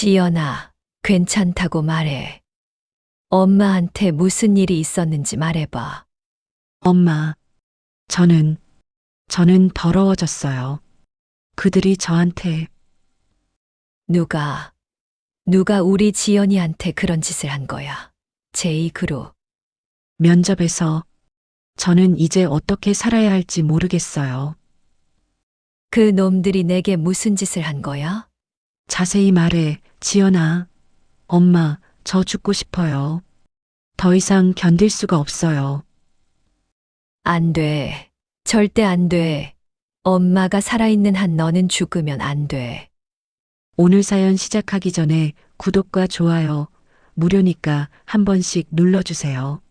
지연아, 괜찮다고 말해. 엄마한테 무슨 일이 있었는지 말해봐. 엄마, 저는 더러워졌어요. 그들이 저한테 누가 우리 지연이한테 그런 짓을 한 거야. 제이그룹. 면접에서 저는 이제 어떻게 살아야 할지 모르겠어요. 그 놈들이 내게 무슨 짓을 한 거야? 자세히 말해, 지연아. 엄마, 저 죽고 싶어요. 더 이상 견딜 수가 없어요. 안 돼. 절대 안 돼. 엄마가 살아있는 한 너는 죽으면 안 돼. 오늘 사연 시작하기 전에 구독과 좋아요, 무료니까 한 번씩 눌러주세요.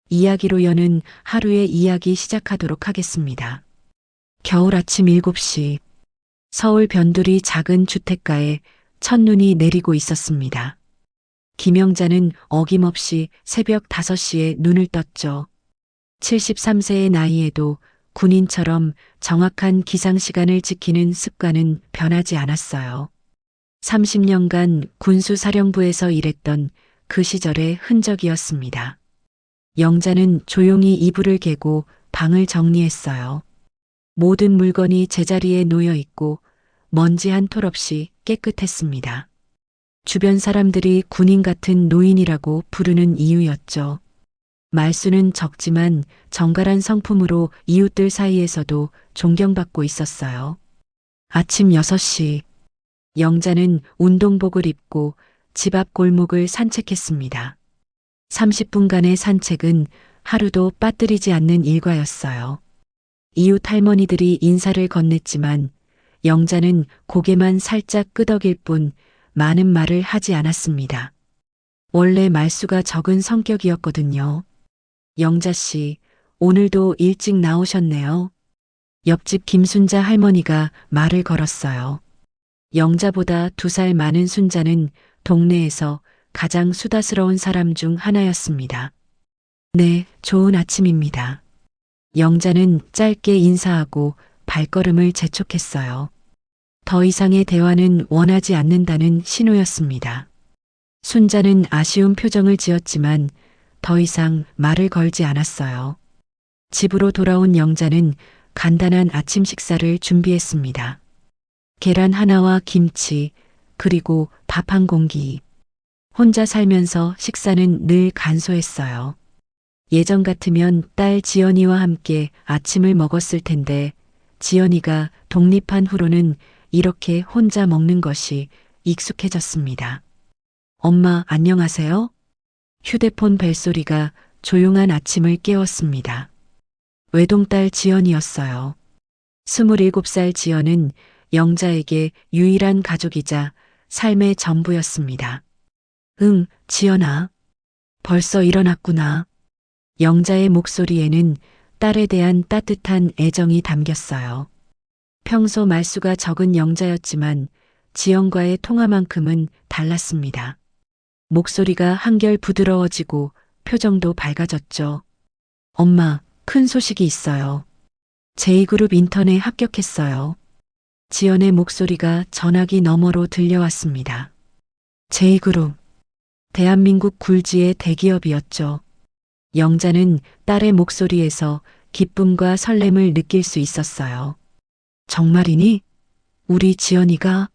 이야기로 여는 하루의 이야기 시작하도록 하겠습니다. 겨울 아침 7시, 서울 변두리 작은 주택가에 첫눈이 내리고 있었습니다. 김영자는 어김없이 새벽 5시에 눈을 떴죠. 73세의 나이에도 군인처럼 정확한 기상시간을 지키는 습관은 변하지 않았어요. 30년간 군수사령부에서 일했던 그 시절의 흔적이었습니다. 영자는 조용히 이불을 개고 방을 정리했어요. 모든 물건이 제자리에 놓여 있고 먼지 한 톨 없이 깨끗했습니다. 주변 사람들이 군인 같은 노인이라고 부르는 이유였죠. 말수는 적지만 정갈한 성품으로 이웃들 사이에서도 존경받고 있었어요. 아침 6시, 영자는 운동복을 입고 집 앞 골목을 산책했습니다. 30분간의 산책은 하루도 빠뜨리지 않는 일과였어요. 이웃 할머니들이 인사를 건넸지만 영자는 고개만 살짝 끄덕일 뿐 많은 말을 하지 않았습니다. 원래 말수가 적은 성격이었거든요. 영자 씨, 오늘도 일찍 나오셨네요. 옆집 김순자 할머니가 말을 걸었어요. 영자보다 2살 많은 순자는 동네에서 가장 수다스러운 사람 중 하나였습니다. 네, 좋은 아침입니다. 영자는 짧게 인사하고 발걸음을 재촉했어요. 더 이상의 대화는 원하지 않는다는 신호였습니다. 순자는 아쉬운 표정을 지었지만 더 이상 말을 걸지 않았어요. 집으로 돌아온 영자는 간단한 아침 식사를 준비했습니다. 계란 하나와 김치, 그리고 밥 한 공기. 혼자 살면서 식사는 늘 간소했어요. 예전 같으면 딸 지연이와 함께 아침을 먹었을 텐데 지연이가 독립한 후로는 이렇게 혼자 먹는 것이 익숙해졌습니다. 엄마, 안녕하세요? 휴대폰 벨소리가 조용한 아침을 깨웠습니다. 외동딸 지연이었어요. 27살 지연은 영자에게 유일한 가족이자 삶의 전부였습니다. 응, 지연아. 벌써 일어났구나. 영자의 목소리에는 딸에 대한 따뜻한 애정이 담겼어요. 평소 말수가 적은 영자였지만 지연과의 통화만큼은 달랐습니다. 목소리가 한결 부드러워지고 표정도 밝아졌죠. 엄마, 큰 소식이 있어요. 제이그룹 인턴에 합격했어요. 지연의 목소리가 전화기 너머로 들려왔습니다. 제이그룹. 대한민국 굴지의 대기업이었죠. 영자는 딸의 목소리에서 기쁨과 설렘을 느낄 수 있었어요. 정말이니? 우리 지연이가?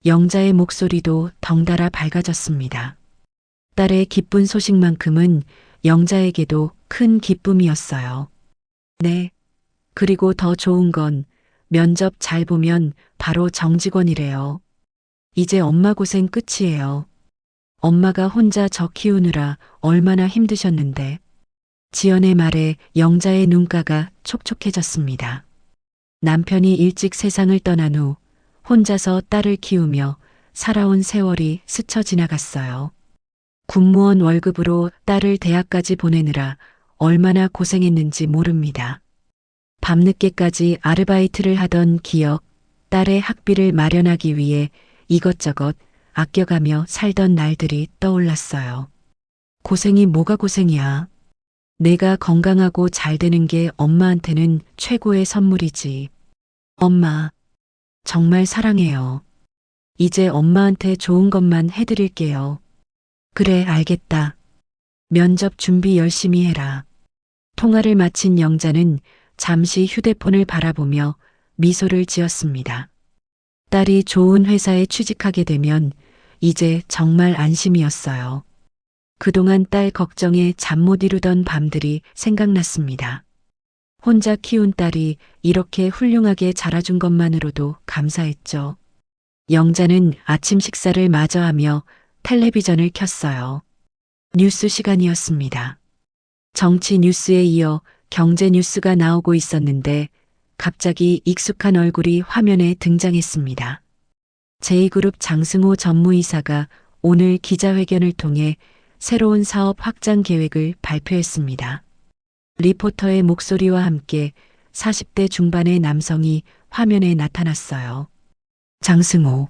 영자의 목소리도 덩달아 밝아졌습니다. 딸의 기쁜 소식만큼은 영자에게도 큰 기쁨이었어요. 네. 그리고 더 좋은 건 면접 잘 보면 바로 정직원이래요. 이제 엄마 고생 끝이에요. 엄마가 혼자 저 키우느라 얼마나 힘드셨는데. 지연의 말에 영자의 눈가가 촉촉해졌습니다. 남편이 일찍 세상을 떠난 후 혼자서 딸을 키우며 살아온 세월이 스쳐 지나갔어요. 군무원 월급으로 딸을 대학까지 보내느라 얼마나 고생했는지 모릅니다. 밤늦게까지 아르바이트를 하던 기억, 딸의 학비를 마련하기 위해 이것저것 아껴가며 살던 날들이 떠올랐어요. 고생이 뭐가 고생이야. 내가 건강하고 잘 되는 게 엄마한테는 최고의 선물이지. 엄마, 정말 사랑해요. 이제 엄마한테 좋은 것만 해드릴게요. 그래, 알겠다. 면접 준비 열심히 해라. 통화를 마친 영자는 잠시 휴대폰을 바라보며 미소를 지었습니다. 딸이 좋은 회사에 취직하게 되면 이제 정말 안심이었어요. 그동안 딸 걱정에 잠 못 이루던 밤들이 생각났습니다. 혼자 키운 딸이 이렇게 훌륭하게 자라준 것만으로도 감사했죠. 영자는 아침 식사를 마저 하며 텔레비전을 켰어요. 뉴스 시간이었습니다. 정치 뉴스에 이어 경제 뉴스가 나오고 있었는데 갑자기 익숙한 얼굴이 화면에 등장했습니다. 제2그룹 장승호 전무이사가 오늘 기자회견을 통해 새로운 사업 확장 계획을 발표했습니다. 리포터의 목소리와 함께 40대 중반의 남성이 화면에 나타났어요. 장승호.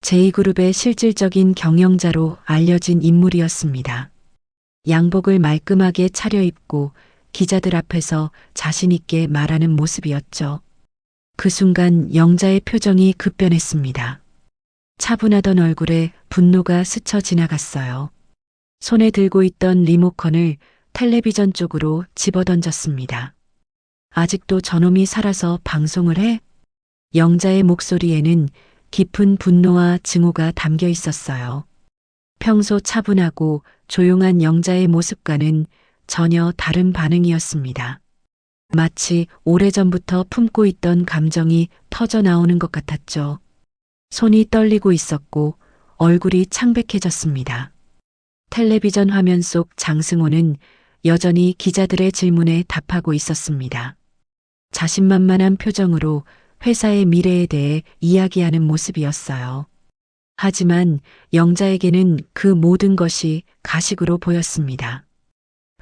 제2그룹의 실질적인 경영자로 알려진 인물이었습니다. 양복을 말끔하게 차려입고 기자들 앞에서 자신있게 말하는 모습이었죠. 그 순간 영자의 표정이 급변했습니다. 차분하던 얼굴에 분노가 스쳐 지나갔어요. 손에 들고 있던 리모컨을 텔레비전 쪽으로 집어던졌습니다. 아직도 저놈이 살아서 방송을 해? 영자의 목소리에는 깊은 분노와 증오가 담겨 있었어요. 평소 차분하고 조용한 영자의 모습과는 전혀 다른 반응이었습니다. 마치 오래전부터 품고 있던 감정이 터져 나오는 것 같았죠. 손이 떨리고 있었고 얼굴이 창백해졌습니다. 텔레비전 화면 속 장승호는 여전히 기자들의 질문에 답하고 있었습니다. 자신만만한 표정으로 회사의 미래에 대해 이야기하는 모습이었어요. 하지만 영자에게는 그 모든 것이 가식으로 보였습니다.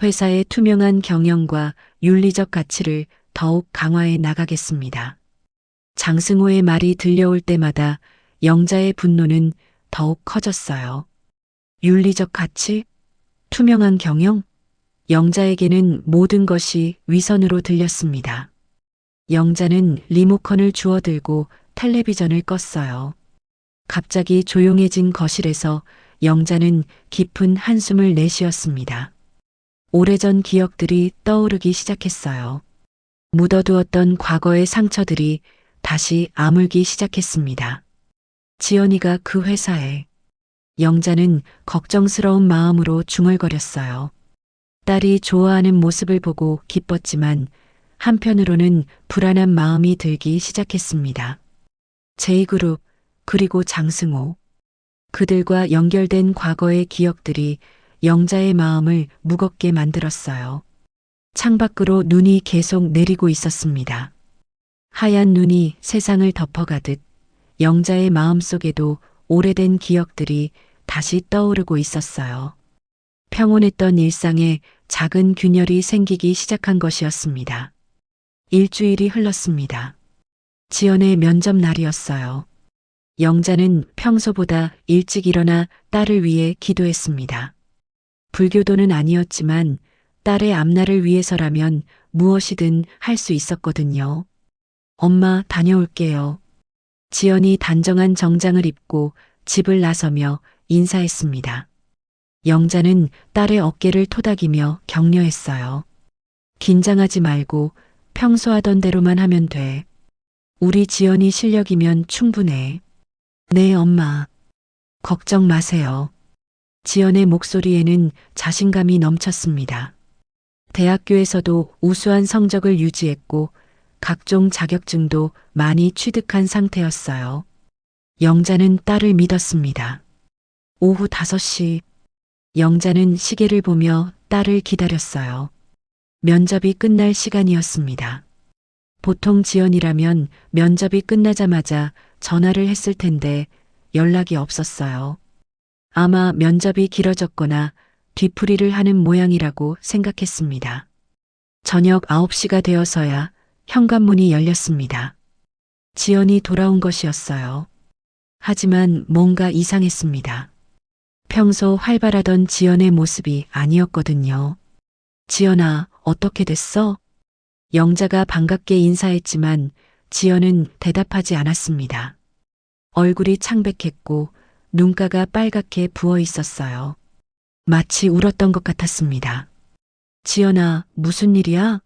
회사의 투명한 경영과 윤리적 가치를 더욱 강화해 나가겠습니다. 장승호의 말이 들려올 때마다 영자의 분노는 더욱 커졌어요. 윤리적 가치? 투명한 경영? 영자에게는 모든 것이 위선으로 들렸습니다. 영자는 리모컨을 주워들고 텔레비전을 껐어요. 갑자기 조용해진 거실에서 영자는 깊은 한숨을 내쉬었습니다. 오래전 기억들이 떠오르기 시작했어요. 묻어두었던 과거의 상처들이 다시 아물기 시작했습니다. 지연이가 그 회사에. 영자는 걱정스러운 마음으로 중얼거렸어요. 딸이 좋아하는 모습을 보고 기뻤지만 한편으로는 불안한 마음이 들기 시작했습니다. 제2그룹 그리고 장승호. 그들과 연결된 과거의 기억들이 영자의 마음을 무겁게 만들었어요. 창밖으로 눈이 계속 내리고 있었습니다. 하얀 눈이 세상을 덮어가듯 영자의 마음속에도 오래된 기억들이 다시 떠오르고 있었어요. 평온했던 일상에 작은 균열이 생기기 시작한 것이었습니다. 일주일이 흘렀습니다. 지연의 면접 날이었어요. 영자는 평소보다 일찍 일어나 딸을 위해 기도했습니다. 불교도는 아니었지만 딸의 앞날을 위해서라면 무엇이든 할 수 있었거든요. 엄마, 다녀올게요. 지연이 단정한 정장을 입고 집을 나서며 인사했습니다. 영자는 딸의 어깨를 토닥이며 격려했어요. 긴장하지 말고 평소 하던 대로만 하면 돼. 우리 지연이 실력이면 충분해. 네, 엄마. 걱정 마세요. 지연의 목소리에는 자신감이 넘쳤습니다. 대학교에서도 우수한 성적을 유지했고 각종 자격증도 많이 취득한 상태였어요. 영자는 딸을 믿었습니다. 오후 5시. 영자는 시계를 보며 딸을 기다렸어요. 면접이 끝날 시간이었습니다. 보통 지연이라면 면접이 끝나자마자 전화를 했을 텐데 연락이 없었어요. 아마 면접이 길어졌거나 뒤풀이를 하는 모양이라고 생각했습니다. 저녁 9시가 되어서야 현관문이 열렸습니다. 지연이 돌아온 것이었어요. 하지만 뭔가 이상했습니다. 평소 활발하던 지연의 모습이 아니었거든요. 지연아, 어떻게 됐어? 영자가 반갑게 인사했지만 지연은 대답하지 않았습니다. 얼굴이 창백했고 눈가가 빨갛게 부어 있었어요. 마치 울었던 것 같았습니다. 지연아, 무슨 일이야?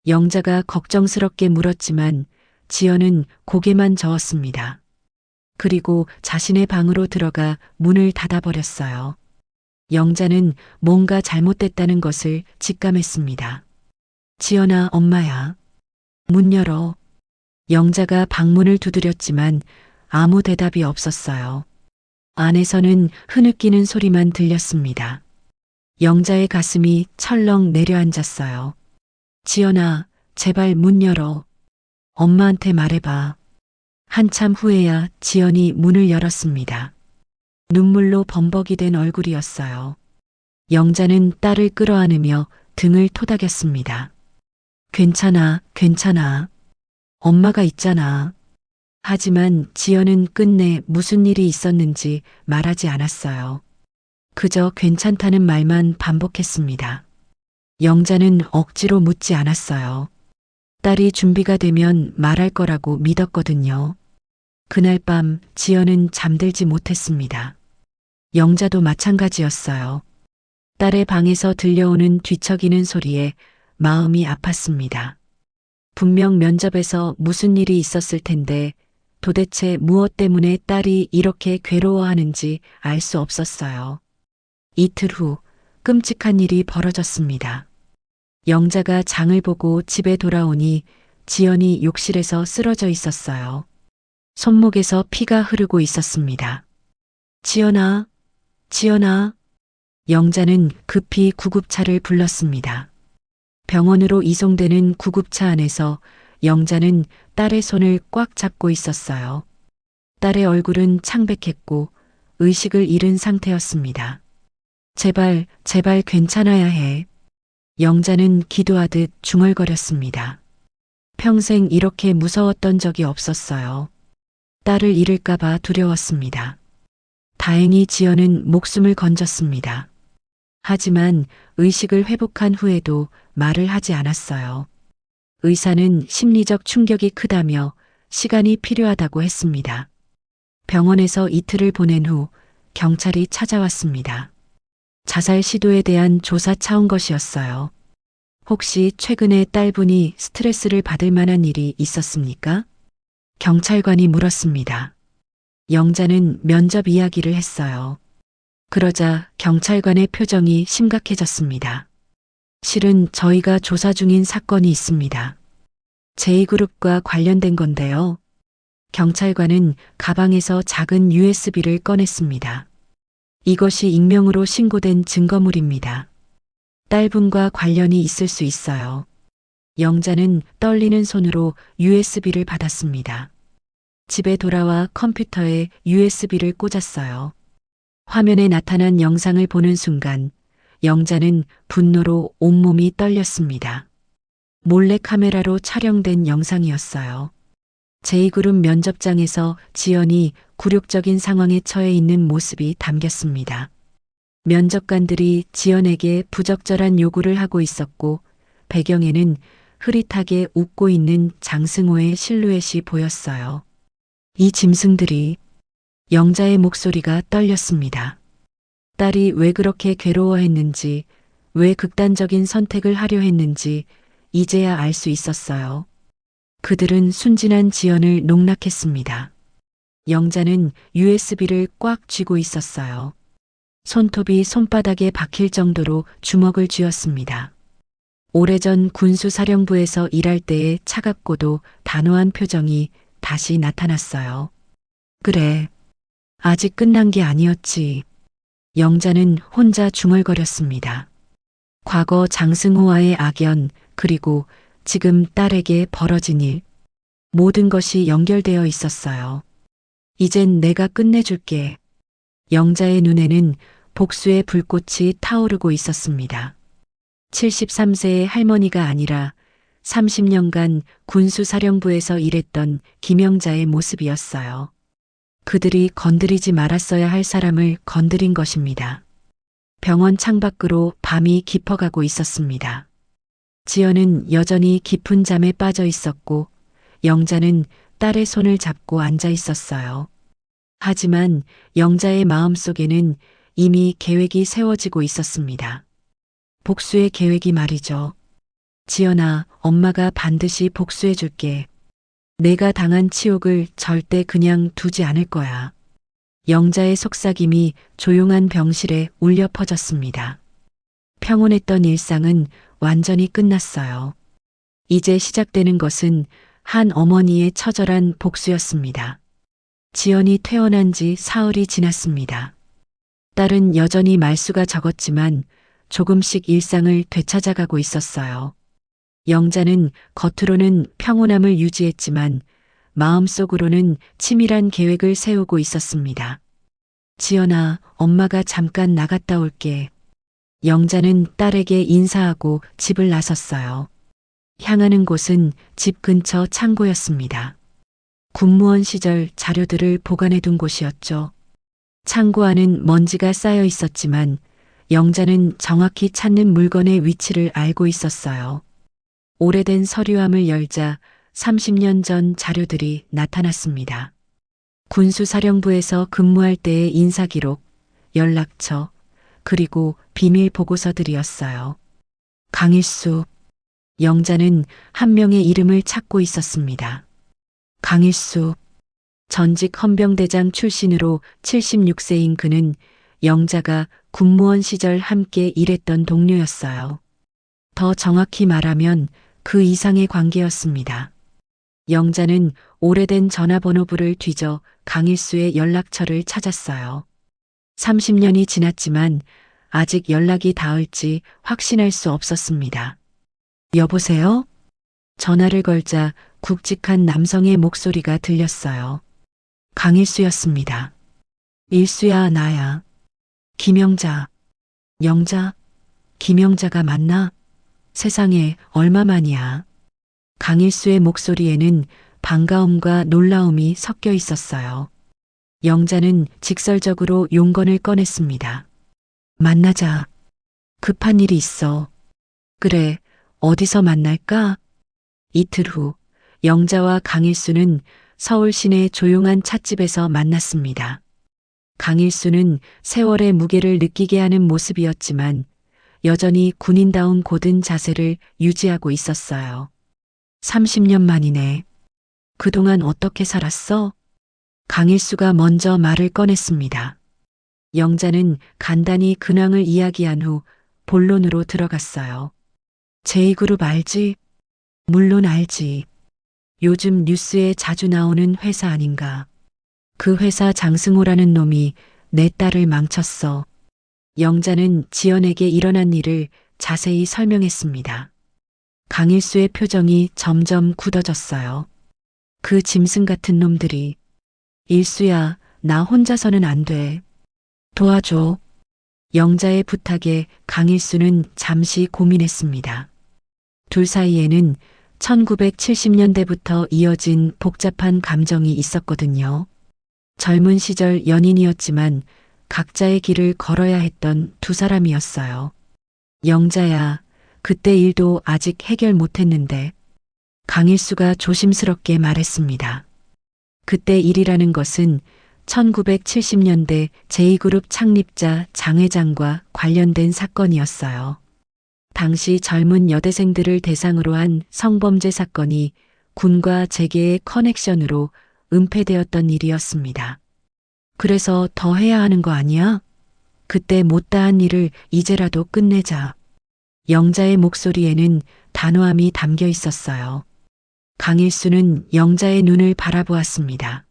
영자가 걱정스럽게 물었지만 지연은 고개만 저었습니다. 그리고 자신의 방으로 들어가 문을 닫아버렸어요. 영자는 뭔가 잘못됐다는 것을 직감했습니다. 지연아, 엄마야. 문 열어. 영자가 방문을 두드렸지만 아무 대답이 없었어요. 안에서는 흐느끼는 소리만 들렸습니다. 영자의 가슴이 철렁 내려앉았어요. 지연아, 제발 문 열어. 엄마한테 말해봐. 한참 후에야 지연이 문을 열었습니다. 눈물로 범벅이 된 얼굴이었어요. 영자는 딸을 끌어안으며 등을 토닥였습니다. 괜찮아, 괜찮아. 엄마가 있잖아. 하지만 지연은 끝내 무슨 일이 있었는지 말하지 않았어요. 그저 괜찮다는 말만 반복했습니다. 영자는 억지로 묻지 않았어요. 딸이 준비가 되면 말할 거라고 믿었거든요. 그날 밤 지연은 잠들지 못했습니다. 영자도 마찬가지였어요. 딸의 방에서 들려오는 뒤척이는 소리에 마음이 아팠습니다. 분명 면접에서 무슨 일이 있었을 텐데 도대체 무엇 때문에 딸이 이렇게 괴로워하는지 알 수 없었어요. 이틀 후 끔찍한 일이 벌어졌습니다. 영자가 장을 보고 집에 돌아오니 지연이 욕실에서 쓰러져 있었어요. 손목에서 피가 흐르고 있었습니다. 지연아, 지연아. 영자는 급히 구급차를 불렀습니다. 병원으로 이송되는 구급차 안에서 영자는 딸의 손을 꽉 잡고 있었어요. 딸의 얼굴은 창백했고 의식을 잃은 상태였습니다. 제발, 제발 괜찮아야 해. 영자는 기도하듯 중얼거렸습니다. 평생 이렇게 무서웠던 적이 없었어요. 딸을 잃을까봐 두려웠습니다. 다행히 지연은 목숨을 건졌습니다. 하지만 의식을 회복한 후에도 말을 하지 않았어요. 의사는 심리적 충격이 크다며 시간이 필요하다고 했습니다. 병원에서 이틀을 보낸 후 경찰이 찾아왔습니다. 자살 시도에 대한 조사 차원 것이었어요. 혹시 최근에 딸분이 스트레스를 받을 만한 일이 있었습니까? 경찰관이 물었습니다. 영자는 면접 이야기를 했어요. 그러자 경찰관의 표정이 심각해졌습니다. 실은 저희가 조사 중인 사건이 있습니다. 제2그룹과 관련된 건데요. 경찰관은 가방에서 작은 USB를 꺼냈습니다. 이것이 익명으로 신고된 증거물입니다. 딸분과 관련이 있을 수 있어요. 영자는 떨리는 손으로 USB를 받았습니다. 집에 돌아와 컴퓨터에 USB를 꽂았어요. 화면에 나타난 영상을 보는 순간 영자는 분노로 온몸이 떨렸습니다. 몰래 카메라로 촬영된 영상이었어요. 제2그룹 면접장에서 지연이 굴욕적인 상황에 처해 있는 모습이 담겼습니다. 면접관들이 지연에게 부적절한 요구를 하고 있었고 배경에는 흐릿하게 웃고 있는 장승호의 실루엣이 보였어요. 이 짐승들이. 영자의 목소리가 떨렸습니다. 딸이 왜 그렇게 괴로워했는지, 왜 극단적인 선택을 하려 했는지 이제야 알 수 있었어요. 그들은 순진한 지연을 농락했습니다. 영자는 USB를 꽉 쥐고 있었어요. 손톱이 손바닥에 박힐 정도로 주먹을 쥐었습니다. 오래전 군수사령부에서 일할 때의 차갑고도 단호한 표정이 다시 나타났어요. 그래, 아직 끝난 게 아니었지. 영자는 혼자 중얼거렸습니다. 과거 장승호와의 악연, 그리고 지금 딸에게 벌어진 일, 모든 것이 연결되어 있었어요. 이젠 내가 끝내줄게. 영자의 눈에는 복수의 불꽃이 타오르고 있었습니다. 73세의 할머니가 아니라 30년간 군수사령부에서 일했던 김영자의 모습이었어요. 그들이 건드리지 말았어야 할 사람을 건드린 것입니다. 병원 창밖으로 밤이 깊어가고 있었습니다. 지연은 여전히 깊은 잠에 빠져 있었고 영자는 딸의 손을 잡고 앉아 있었어요. 하지만 영자의 마음속에는 이미 계획이 세워지고 있었습니다. 복수의 계획이 말이죠. 지연아, 엄마가 반드시 복수해 줄게. 내가 당한 치욕을 절대 그냥 두지 않을 거야. 영자의 속삭임이 조용한 병실에 울려 퍼졌습니다. 평온했던 일상은 완전히 끝났어요. 이제 시작되는 것은 한 어머니의 처절한 복수였습니다. 지연이 퇴원한 지 사흘이 지났습니다. 딸은 여전히 말수가 적었지만 조금씩 일상을 되찾아가고 있었어요. 영자는 겉으로는 평온함을 유지했지만 마음속으로는 치밀한 계획을 세우고 있었습니다. 지연아, 엄마가 잠깐 나갔다 올게. 영자는 딸에게 인사하고 집을 나섰어요. 향하는 곳은 집 근처 창고였습니다. 군무원 시절 자료들을 보관해 둔 곳이었죠. 창고 안은 먼지가 쌓여 있었지만 영자는 정확히 찾는 물건의 위치를 알고 있었어요. 오래된 서류함을 열자 30년 전 자료들이 나타났습니다. 군수사령부에서 근무할 때의 인사기록, 연락처, 그리고 비밀 보고서들이었어요. 강일수. 영자는 한 명의 이름을 찾고 있었습니다. 강일수. 전직 헌병대장 출신으로 76세인 그는 영자가 군무원 시절 함께 일했던 동료였어요. 더 정확히 말하면 그 이상의 관계였습니다. 영자는 오래된 전화번호부를 뒤져 강일수의 연락처를 찾았어요. 30년이 지났지만 아직 연락이 닿을지 확신할 수 없었습니다. 여보세요? 전화를 걸자 굵직한 남성의 목소리가 들렸어요. 강일수였습니다. 일수야, 나야. 김영자. 영자? 김영자가 맞나? 세상에 얼마만이야. 강일수의 목소리에는 반가움과 놀라움이 섞여 있었어요. 영자는 직설적으로 용건을 꺼냈습니다. 만나자. 급한 일이 있어. 그래, 어디서 만날까? 이틀 후, 영자와 강일수는 서울 시내 조용한 찻집에서 만났습니다. 강일수는 세월의 무게를 느끼게 하는 모습이었지만 여전히 군인다운 고든 자세를 유지하고 있었어요. 30년 만이네. 그동안 어떻게 살았어? 강일수가 먼저 말을 꺼냈습니다. 영자는 간단히 근황을 이야기한 후 본론으로 들어갔어요. 제2그룹 알지? 물론 알지. 요즘 뉴스에 자주 나오는 회사 아닌가. 그 회사 장승호라는 놈이 내 딸을 망쳤어. 영자는 지연에게 일어난 일을 자세히 설명했습니다. 강일수의 표정이 점점 굳어졌어요. 그 짐승 같은 놈들이. 일수야, 나 혼자서는 안 돼. 도와줘. 영자의 부탁에 강일수는 잠시 고민했습니다. 둘 사이에는 1970년대부터 이어진 복잡한 감정이 있었거든요. 젊은 시절 연인이었지만 각자의 길을 걸어야 했던 두 사람이었어요. 영자야, 그때 일도 아직 해결 못했는데. 강일수가 조심스럽게 말했습니다. 그때 일이라는 것은 1970년대 제2그룹 창립자 장 회장과 관련된 사건이었어요. 당시 젊은 여대생들을 대상으로 한 성범죄 사건이 군과 재계의 커넥션으로 은폐되었던 일이었습니다. 그래서 더 해야 하는 거 아니야? 그때 못다한 일을 이제라도 끝내자. 영자의 목소리에는 단호함이 담겨 있었어요. 강일수는 영자의 눈을 바라보았습니다.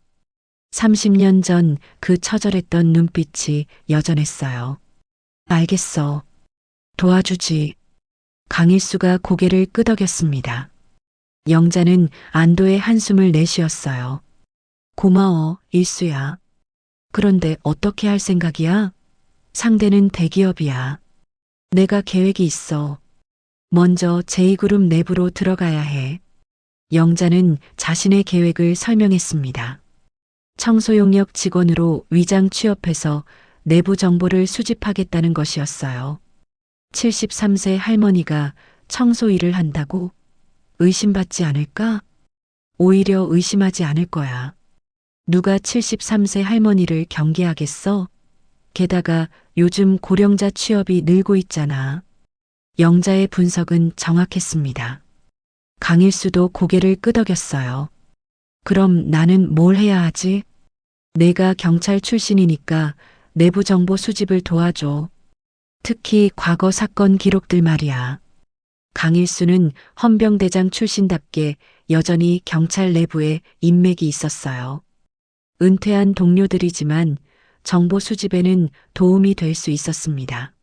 30년 전 그 처절했던 눈빛이 여전했어요. 알겠어. 도와주지. 강일수가 고개를 끄덕였습니다. 영자는 안도의 한숨을 내쉬었어요. 고마워, 일수야. 그런데 어떻게 할 생각이야? 상대는 대기업이야. 내가 계획이 있어. 먼저 제2그룹 내부로 들어가야 해. 영자는 자신의 계획을 설명했습니다. 청소용역 직원으로 위장 취업해서 내부 정보를 수집하겠다는 것이었어요. 73세 할머니가 청소 일을 한다고? 의심받지 않을까? 오히려 의심하지 않을 거야. 누가 73세 할머니를 경계하겠어? 게다가 요즘 고령자 취업이 늘고 있잖아. 영자의 분석은 정확했습니다. 강일수도 고개를 끄덕였어요. 그럼 나는 뭘 해야 하지? 내가 경찰 출신이니까 내부 정보 수집을 도와줘. 특히 과거 사건 기록들 말이야. 강일수는 헌병대장 출신답게 여전히 경찰 내부에 인맥이 있었어요. 은퇴한 동료들이지만 정보 수집에는 도움이 될 수 있었습니다.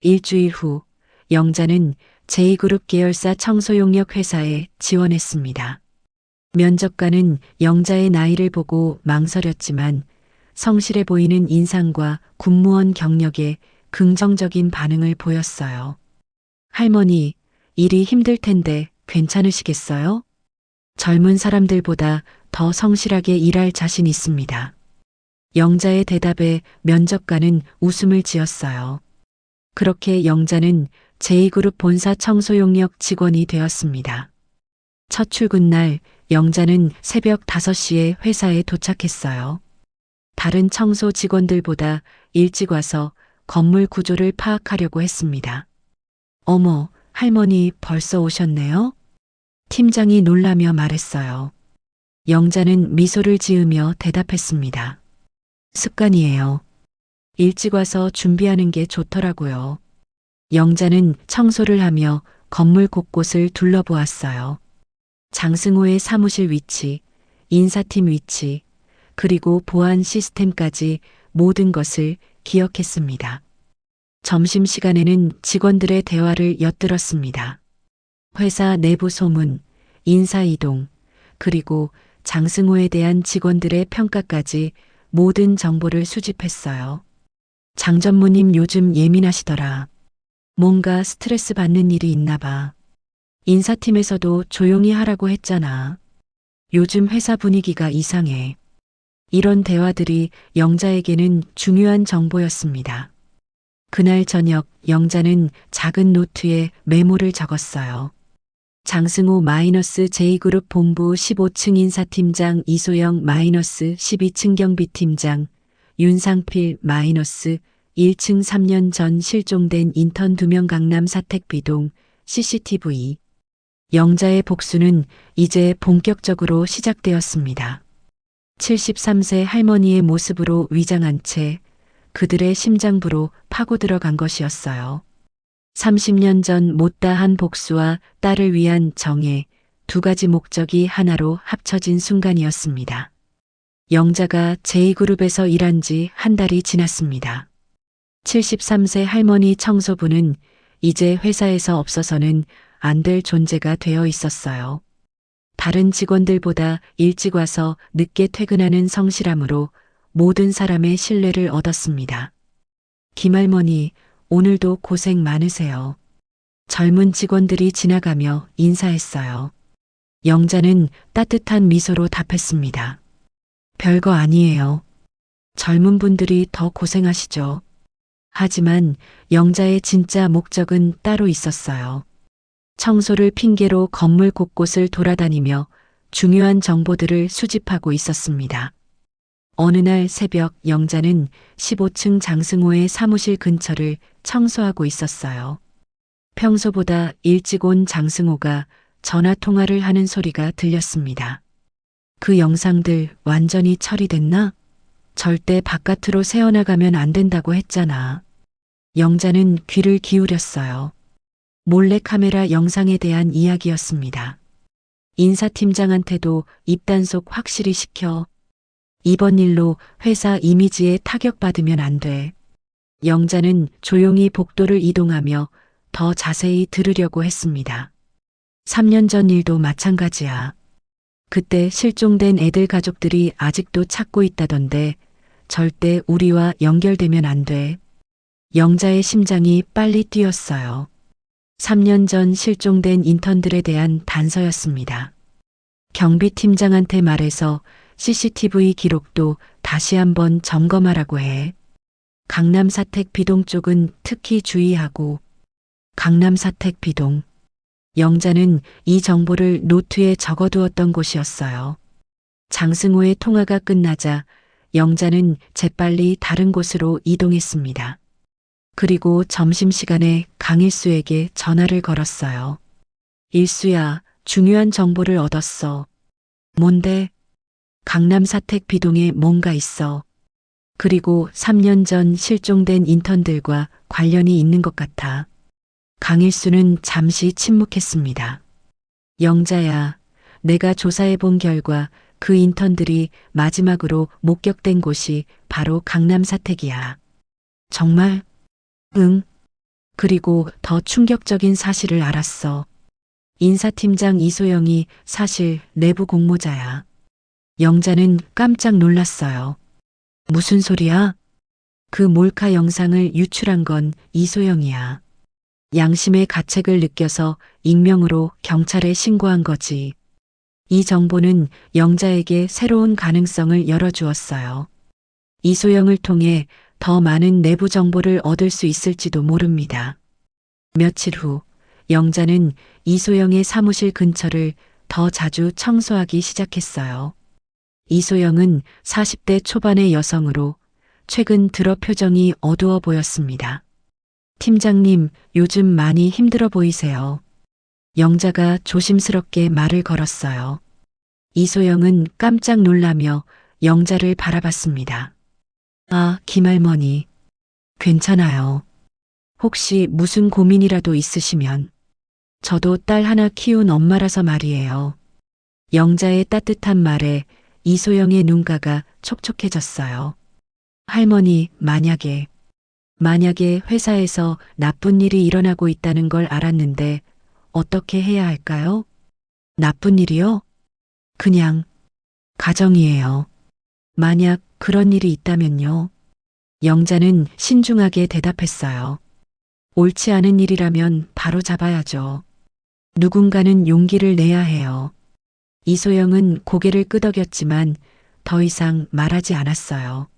일주일 후 영자는 제2그룹 계열사 청소용역 회사에 지원했습니다. 면접관은 영자의 나이를 보고 망설였지만 성실해 보이는 인상과 군무원 경력에 긍정적인 반응을 보였어요. 할머니, 일이 힘들 텐데 괜찮으시겠어요? 젊은 사람들보다 더 성실하게 일할 자신 있습니다. 영자의 대답에 면접관은 웃음을 지었어요. 그렇게 영자는 제2그룹 본사 청소용역 직원이 되었습니다. 첫 출근 날 영자는 새벽 5시에 회사에 도착했어요. 다른 청소 직원들보다 일찍 와서 건물 구조를 파악하려고 했습니다. 어머, 할머니 벌써 오셨네요? 팀장이 놀라며 말했어요. 영자는 미소를 지으며 대답했습니다. 습관이에요. 일찍 와서 준비하는 게 좋더라고요. 영자는 청소를 하며 건물 곳곳을 둘러보았어요. 장승호의 사무실 위치, 인사팀 위치, 그리고 보안 시스템까지 모든 것을 기억했습니다. 점심시간에는 직원들의 대화를 엿들었습니다. 회사 내부 소문, 인사이동, 그리고 장승호에 대한 직원들의 평가까지 모든 정보를 수집했어요. 장 전무님 요즘 예민하시더라. 뭔가 스트레스 받는 일이 있나 봐. 인사팀에서도 조용히 하라고 했잖아. 요즘 회사 분위기가 이상해. 이런 대화들이 영자에게는 중요한 정보였습니다. 그날 저녁 영자는 작은 노트에 메모를 적었어요. 장승호 제2그룹 본부 15층 인사팀장 이소영 12층 경비팀장 윤상필 1층 3년 전 실종된 인턴 2명 강남 사택비동 CCTV. 영자의 복수는 이제 본격적으로 시작되었습니다. 73세 할머니의 모습으로 위장한 채 그들의 심장부로 파고 들어간 것이었어요. 30년 전 못다한 복수와 딸을 위한 정의, 두 가지 목적이 하나로 합쳐진 순간이었습니다. 영자가 제2그룹에서 일한 지 한 달이 지났습니다. 73세 할머니 청소부는 이제 회사에서 없어서는 안 될 존재가 되어 있었어요. 다른 직원들보다 일찍 와서 늦게 퇴근하는 성실함으로 모든 사람의 신뢰를 얻었습니다. 김할머니, 오늘도 고생 많으세요. 젊은 직원들이 지나가며 인사했어요. 영자는 따뜻한 미소로 답했습니다. 별거 아니에요. 젊은 분들이 더 고생하시죠. 하지만 영자의 진짜 목적은 따로 있었어요. 청소를 핑계로 건물 곳곳을 돌아다니며 중요한 정보들을 수집하고 있었습니다. 어느 날 새벽 영자는 15층 장승호의 사무실 근처를 청소하고 있었어요. 평소보다 일찍 온 장승호가 전화 통화를 하는 소리가 들렸습니다. 그 영상들 완전히 처리됐나? 절대 바깥으로 새어나가면 안 된다고 했잖아. 영자는 귀를 기울였어요. 몰래카메라 영상에 대한 이야기였습니다. 인사팀장한테도 입단속 확실히 시켜. 이번 일로 회사 이미지에 타격받으면 안 돼. 영자는 조용히 복도를 이동하며 더 자세히 들으려고 했습니다. 3년 전 일도 마찬가지야. 그때 실종된 애들 가족들이 아직도 찾고 있다던데 절대 우리와 연결되면 안 돼. 영자의 심장이 빨리 뛰었어요. 3년 전 실종된 인턴들에 대한 단서였습니다. 경비팀장한테 말해서 CCTV 기록도 다시 한번 점검하라고 해. 강남 사택 비동 쪽은 특히 주의하고. 강남 사택 비동. 영자는 이 정보를 노트에 적어두었던 곳이었어요. 장승호의 통화가 끝나자 영자는 재빨리 다른 곳으로 이동했습니다. 그리고 점심시간에 강일수에게 전화를 걸었어요. 일수야, 중요한 정보를 얻었어. 뭔데? 강남 사택 비동에 뭔가 있어. 그리고 3년 전 실종된 인턴들과 관련이 있는 것 같아. 강일수는 잠시 침묵했습니다. 영자야, 내가 조사해 본 결과 그 인턴들이 마지막으로 목격된 곳이 바로 강남 사택이야. 정말? 응. 그리고 더 충격적인 사실을 알았어. 인사팀장 이소영이 사실 내부 공모자야. 영자는 깜짝 놀랐어요. 무슨 소리야? 그 몰카 영상을 유출한 건 이소영이야. 양심의 가책을 느껴서 익명으로 경찰에 신고한 거지. 이 정보는 영자에게 새로운 가능성을 열어주었어요. 이소영을 통해 더 많은 내부 정보를 얻을 수 있을지도 모릅니다. 며칠 후, 영자는 이소영의 사무실 근처를 더 자주 청소하기 시작했어요. 이소영은 40대 초반의 여성으로 최근 들어 표정이 어두워 보였습니다. 팀장님, 요즘 많이 힘들어 보이세요. 영자가 조심스럽게 말을 걸었어요. 이소영은 깜짝 놀라며 영자를 바라봤습니다. 아, 김할머니. 괜찮아요. 혹시 무슨 고민이라도 있으시면. 저도 딸 하나 키운 엄마라서 말이에요. 영자의 따뜻한 말에 이소영의 눈가가 촉촉해졌어요. 할머니, 만약에 회사에서 나쁜 일이 일어나고 있다는 걸 알았는데 어떻게 해야 할까요? 나쁜 일이요? 그냥 가정이에요. 만약 그런 일이 있다면요. 영자는 신중하게 대답했어요. 옳지 않은 일이라면 바로 잡아야죠. 누군가는 용기를 내야 해요. 이소영은 고개를 끄덕였지만 더 이상 말하지 않았어요.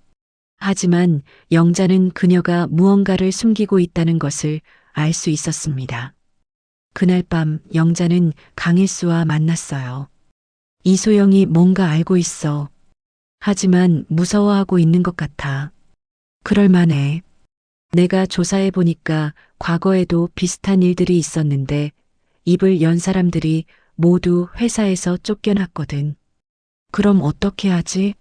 하지만 영자는 그녀가 무언가를 숨기고 있다는 것을 알 수 있었습니다. 그날 밤 영자는 강일수와 만났어요. 이소영이 뭔가 알고 있어. 하지만 무서워하고 있는 것 같아. 그럴만해. 내가 조사해 보니까 과거에도 비슷한 일들이 있었는데 입을 연 사람들이 모두 회사에서 쫓겨났거든. 그럼 어떻게 하지?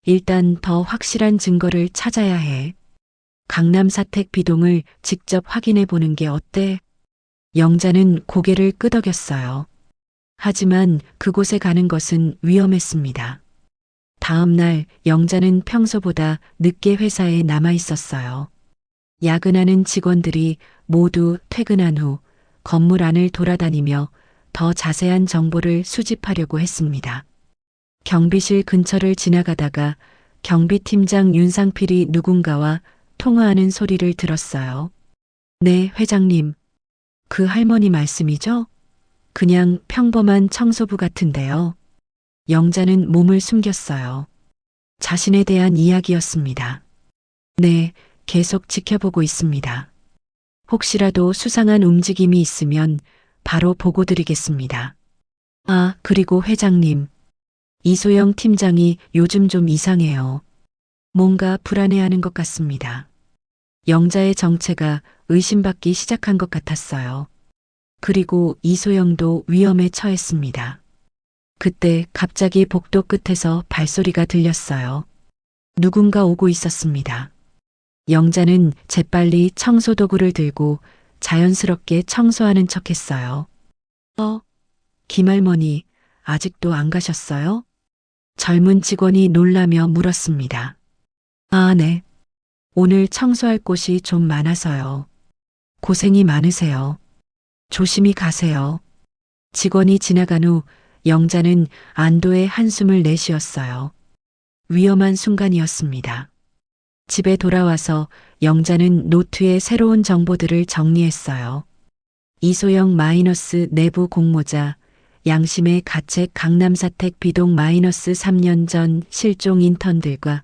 일단 더 확실한 증거를 찾아야 해. 강남 사택 비동을 직접 확인해 보는 게 어때? 영자는 고개를 끄덕였어요. 하지만 그곳에 가는 것은 위험했습니다. 다음 날 영자는 평소보다 늦게 회사에 남아 있었어요. 야근하는 직원들이 모두 퇴근한 후 건물 안을 돌아다니며 더 자세한 정보를 수집하려고 했습니다. 경비실 근처를 지나가다가 경비팀장 윤상필이 누군가와 통화하는 소리를 들었어요. 네, 회장님. 그 할머니 말씀이죠? 그냥 평범한 청소부 같은데요. 영자는 몸을 숨겼어요. 자신에 대한 이야기였습니다. 네, 계속 지켜보고 있습니다. 혹시라도 수상한 움직임이 있으면 바로 보고 드리겠습니다. 아, 그리고 회장님. 이소영 팀장이 요즘 좀 이상해요. 뭔가 불안해하는 것 같습니다. 영자의 정체가 의심받기 시작한 것 같았어요. 그리고 이소영도 위험에 처했습니다. 그때 갑자기 복도 끝에서 발소리가 들렸어요. 누군가 오고 있었습니다. 영자는 재빨리 청소도구를 들고 자연스럽게 청소하는 척했어요. 김할머니, 아직도 안 가셨어요? 젊은 직원이 놀라며 물었습니다. 아, 네. 오늘 청소할 곳이 좀 많아서요. 고생이 많으세요. 조심히 가세요. 직원이 지나간 후 영자는 안도의 한숨을 내쉬었어요. 위험한 순간이었습니다. 집에 돌아와서 영자는 노트에 새로운 정보들을 정리했어요. 이소영 마이너스 내부 공모자, 양심의 가책 강남사택 비동 마이너스 3년 전 실종 인턴들과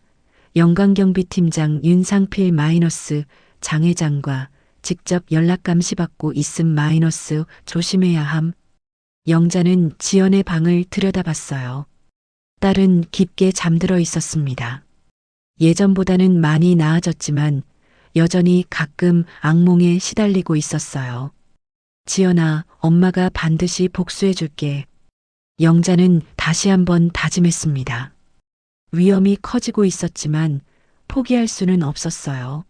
영광경비팀장 윤상필 마이너스 장 회장과 직접 연락 감시받고 있음 마이너스 조심해야 함. 영자는 지연의 방을 들여다봤어요. 딸은 깊게 잠들어 있었습니다. 예전보다는 많이 나아졌지만 여전히 가끔 악몽에 시달리고 있었어요. 지연아, 엄마가 반드시 복수해 줄게. 영자는 다시 한번 다짐했습니다. 위험이 커지고 있었지만 포기할 수는 없었어요.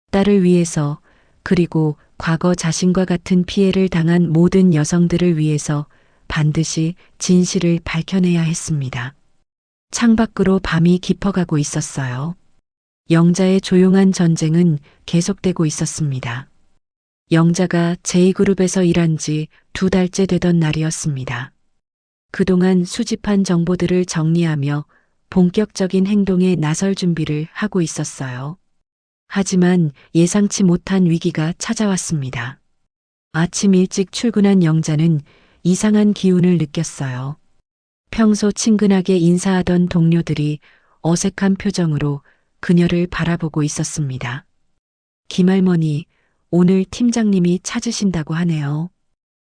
딸을 위해서, 그리고 과거 자신과 같은 피해를 당한 모든 여성들을 위해서 반드시 진실을 밝혀내야 했습니다. 창밖으로 밤이 깊어가고 있었어요. 영자의 조용한 전쟁은 계속되고 있었습니다. 영자가 제2그룹에서 일한 지 2달째 되던 날이었습니다. 그동안 수집한 정보들을 정리하며 본격적인 행동에 나설 준비를 하고 있었어요. 하지만 예상치 못한 위기가 찾아왔습니다. 아침 일찍 출근한 영자는 이상한 기운을 느꼈어요. 평소 친근하게 인사하던 동료들이 어색한 표정으로 그녀를 바라보고 있었습니다. 김할머니, 오늘 팀장님이 찾으신다고 하네요.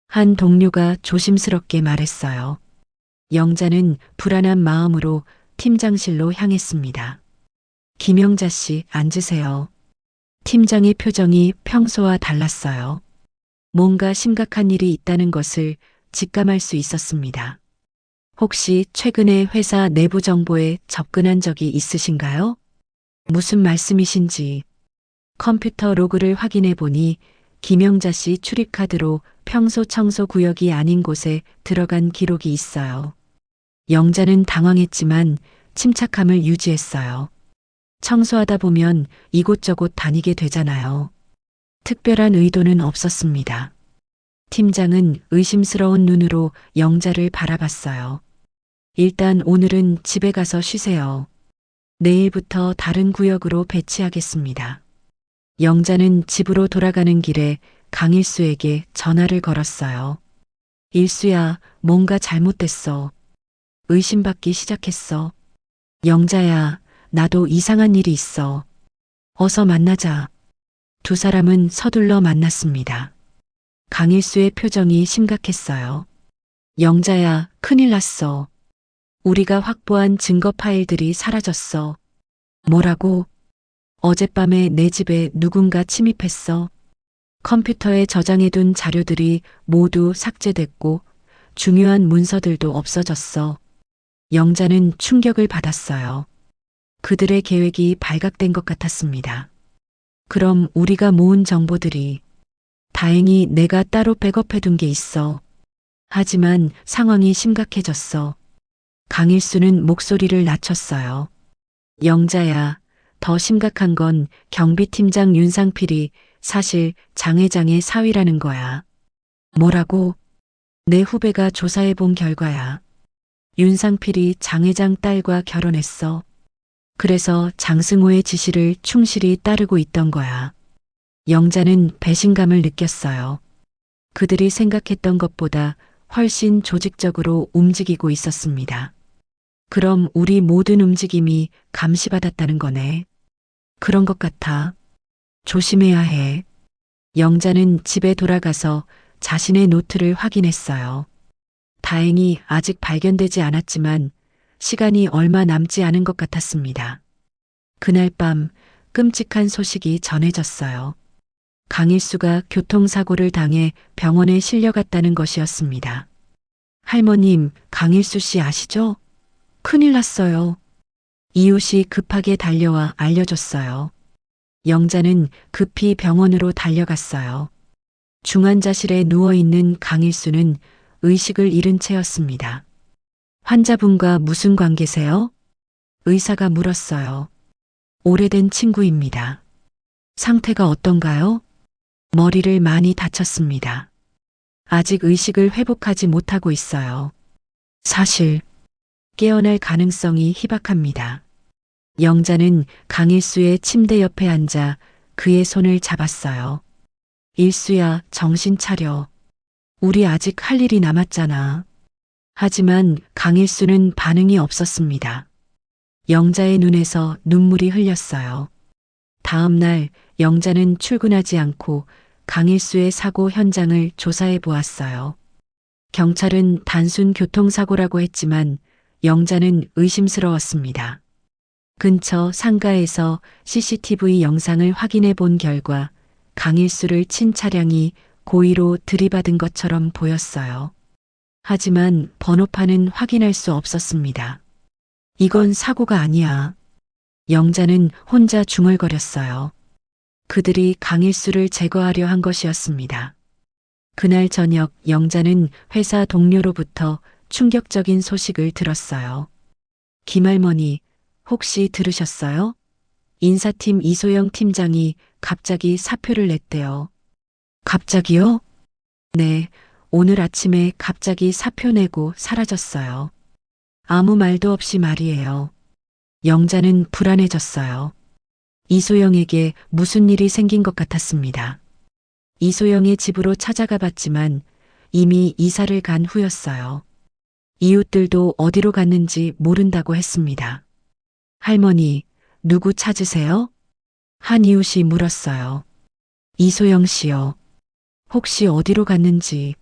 한 동료가 조심스럽게 말했어요. 영자는 불안한 마음으로 팀장실로 향했습니다. 김영자 씨, 앉으세요. 팀장의 표정이 평소와 달랐어요. 뭔가 심각한 일이 있다는 것을 직감할 수 있었습니다. 혹시 최근에 회사 내부 정보에 접근한 적이 있으신가요? 무슨 말씀이신지. 컴퓨터 로그를 확인해 보니 김영자 씨 출입카드로 평소 청소 구역이 아닌 곳에 들어간 기록이 있어요. 영자는 당황했지만 침착함을 유지했어요. 청소하다 보면 이곳저곳 다니게 되잖아요. 특별한 의도는 없었습니다. 팀장은 의심스러운 눈으로 영자를 바라봤어요. 일단 오늘은 집에 가서 쉬세요. 내일부터 다른 구역으로 배치하겠습니다. 영자는 집으로 돌아가는 길에 강일수에게 전화를 걸었어요. 일수야, 뭔가 잘못됐어. 의심받기 시작했어. 영자야, 나도 이상한 일이 있어. 어서 만나자. 두 사람은 서둘러 만났습니다. 강일수의 표정이 심각했어요. 영자야, 큰일 났어. 우리가 확보한 증거 파일들이 사라졌어. 뭐라고? 어젯밤에 내 집에 누군가 침입했어. 컴퓨터에 저장해둔 자료들이 모두 삭제됐고 중요한 문서들도 없어졌어. 영자는 충격을 받았어요. 그들의 계획이 발각된 것 같았습니다. 그럼 우리가 모은 정보들이. 다행히 내가 따로 백업해둔 게 있어. 하지만 상황이 심각해졌어. 강일수는 목소리를 낮췄어요. 영자야, 더 심각한 건 경비팀장 윤상필이 사실 장 회장의 사위라는 거야. 뭐라고? 내 후배가 조사해 본 결과야. 윤상필이 장 회장 딸과 결혼했어. 그래서 장승호의 지시를 충실히 따르고 있던 거야. 영자는 배신감을 느꼈어요. 그들이 생각했던 것보다 훨씬 조직적으로 움직이고 있었습니다. 그럼 우리 모든 움직임이 감시받았다는 거네. 그런 것 같아. 조심해야 해. 영자는 집에 돌아가서 자신의 노트를 확인했어요. 다행히 아직 발견되지 않았지만 시간이 얼마 남지 않은 것 같았습니다. 그날 밤 끔찍한 소식이 전해졌어요. 강일수가 교통사고를 당해 병원에 실려갔다는 것이었습니다. 할머님, 강일수 씨 아시죠? 큰일 났어요. 이웃이 급하게 달려와 알려줬어요. 영자는 급히 병원으로 달려갔어요. 중환자실에 누워있는 강일수는 의식을 잃은 채였습니다. 환자분과 무슨 관계세요? 의사가 물었어요. 오래된 친구입니다. 상태가 어떤가요? 머리를 많이 다쳤습니다. 아직 의식을 회복하지 못하고 있어요. 사실 깨어날 가능성이 희박합니다. 영자는 강일수의 침대 옆에 앉아 그의 손을 잡았어요. 일수야, 정신 차려. 우리 아직 할 일이 남았잖아. 하지만 강일수는 반응이 없었습니다. 영자의 눈에서 눈물이 흘렸어요. 다음 날 영자는 출근하지 않고 강일수의 사고 현장을 조사해 보았어요. 경찰은 단순 교통사고라고 했지만 영자는 의심스러웠습니다. 근처 상가에서 CCTV 영상을 확인해 본 결과 강일수를 친 차량이 고의로 들이받은 것처럼 보였어요. 하지만 번호판은 확인할 수 없었습니다. 이건 사고가 아니야. 영자는 혼자 중얼거렸어요. 그들이 강일수를 제거하려 한 것이었습니다. 그날 저녁 영자는 회사 동료로부터 충격적인 소식을 들었어요. 김할머니, 혹시 들으셨어요? 인사팀 이소영 팀장이 갑자기 사표를 냈대요. 갑자기요? 네, 오늘 아침에 갑자기 사표 내고 사라졌어요. 아무 말도 없이 말이에요. 영자는 불안해졌어요. 이소영에게 무슨 일이 생긴 것 같았습니다. 이소영의 집으로 찾아가 봤지만 이미 이사를 간 후였어요. 이웃들도 어디로 갔는지 모른다고 했습니다. 할머니, 누구 찾으세요? 한 이웃이 물었어요. 이소영 씨요. 혹시 어디로 갔는지.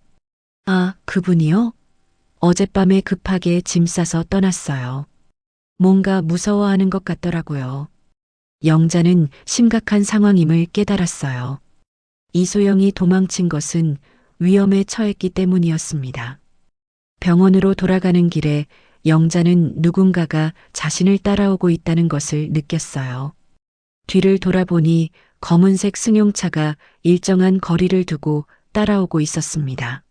아, 그분이요? 어젯밤에 급하게 짐 싸서 떠났어요. 뭔가 무서워하는 것 같더라고요. 영자는 심각한 상황임을 깨달았어요. 이소영이 도망친 것은 위험에 처했기 때문이었습니다. 병원으로 돌아가는 길에 영자는 누군가가 자신을 따라오고 있다는 것을 느꼈어요. 뒤를 돌아보니 검은색 승용차가 일정한 거리를 두고 따라오고 있었습니다.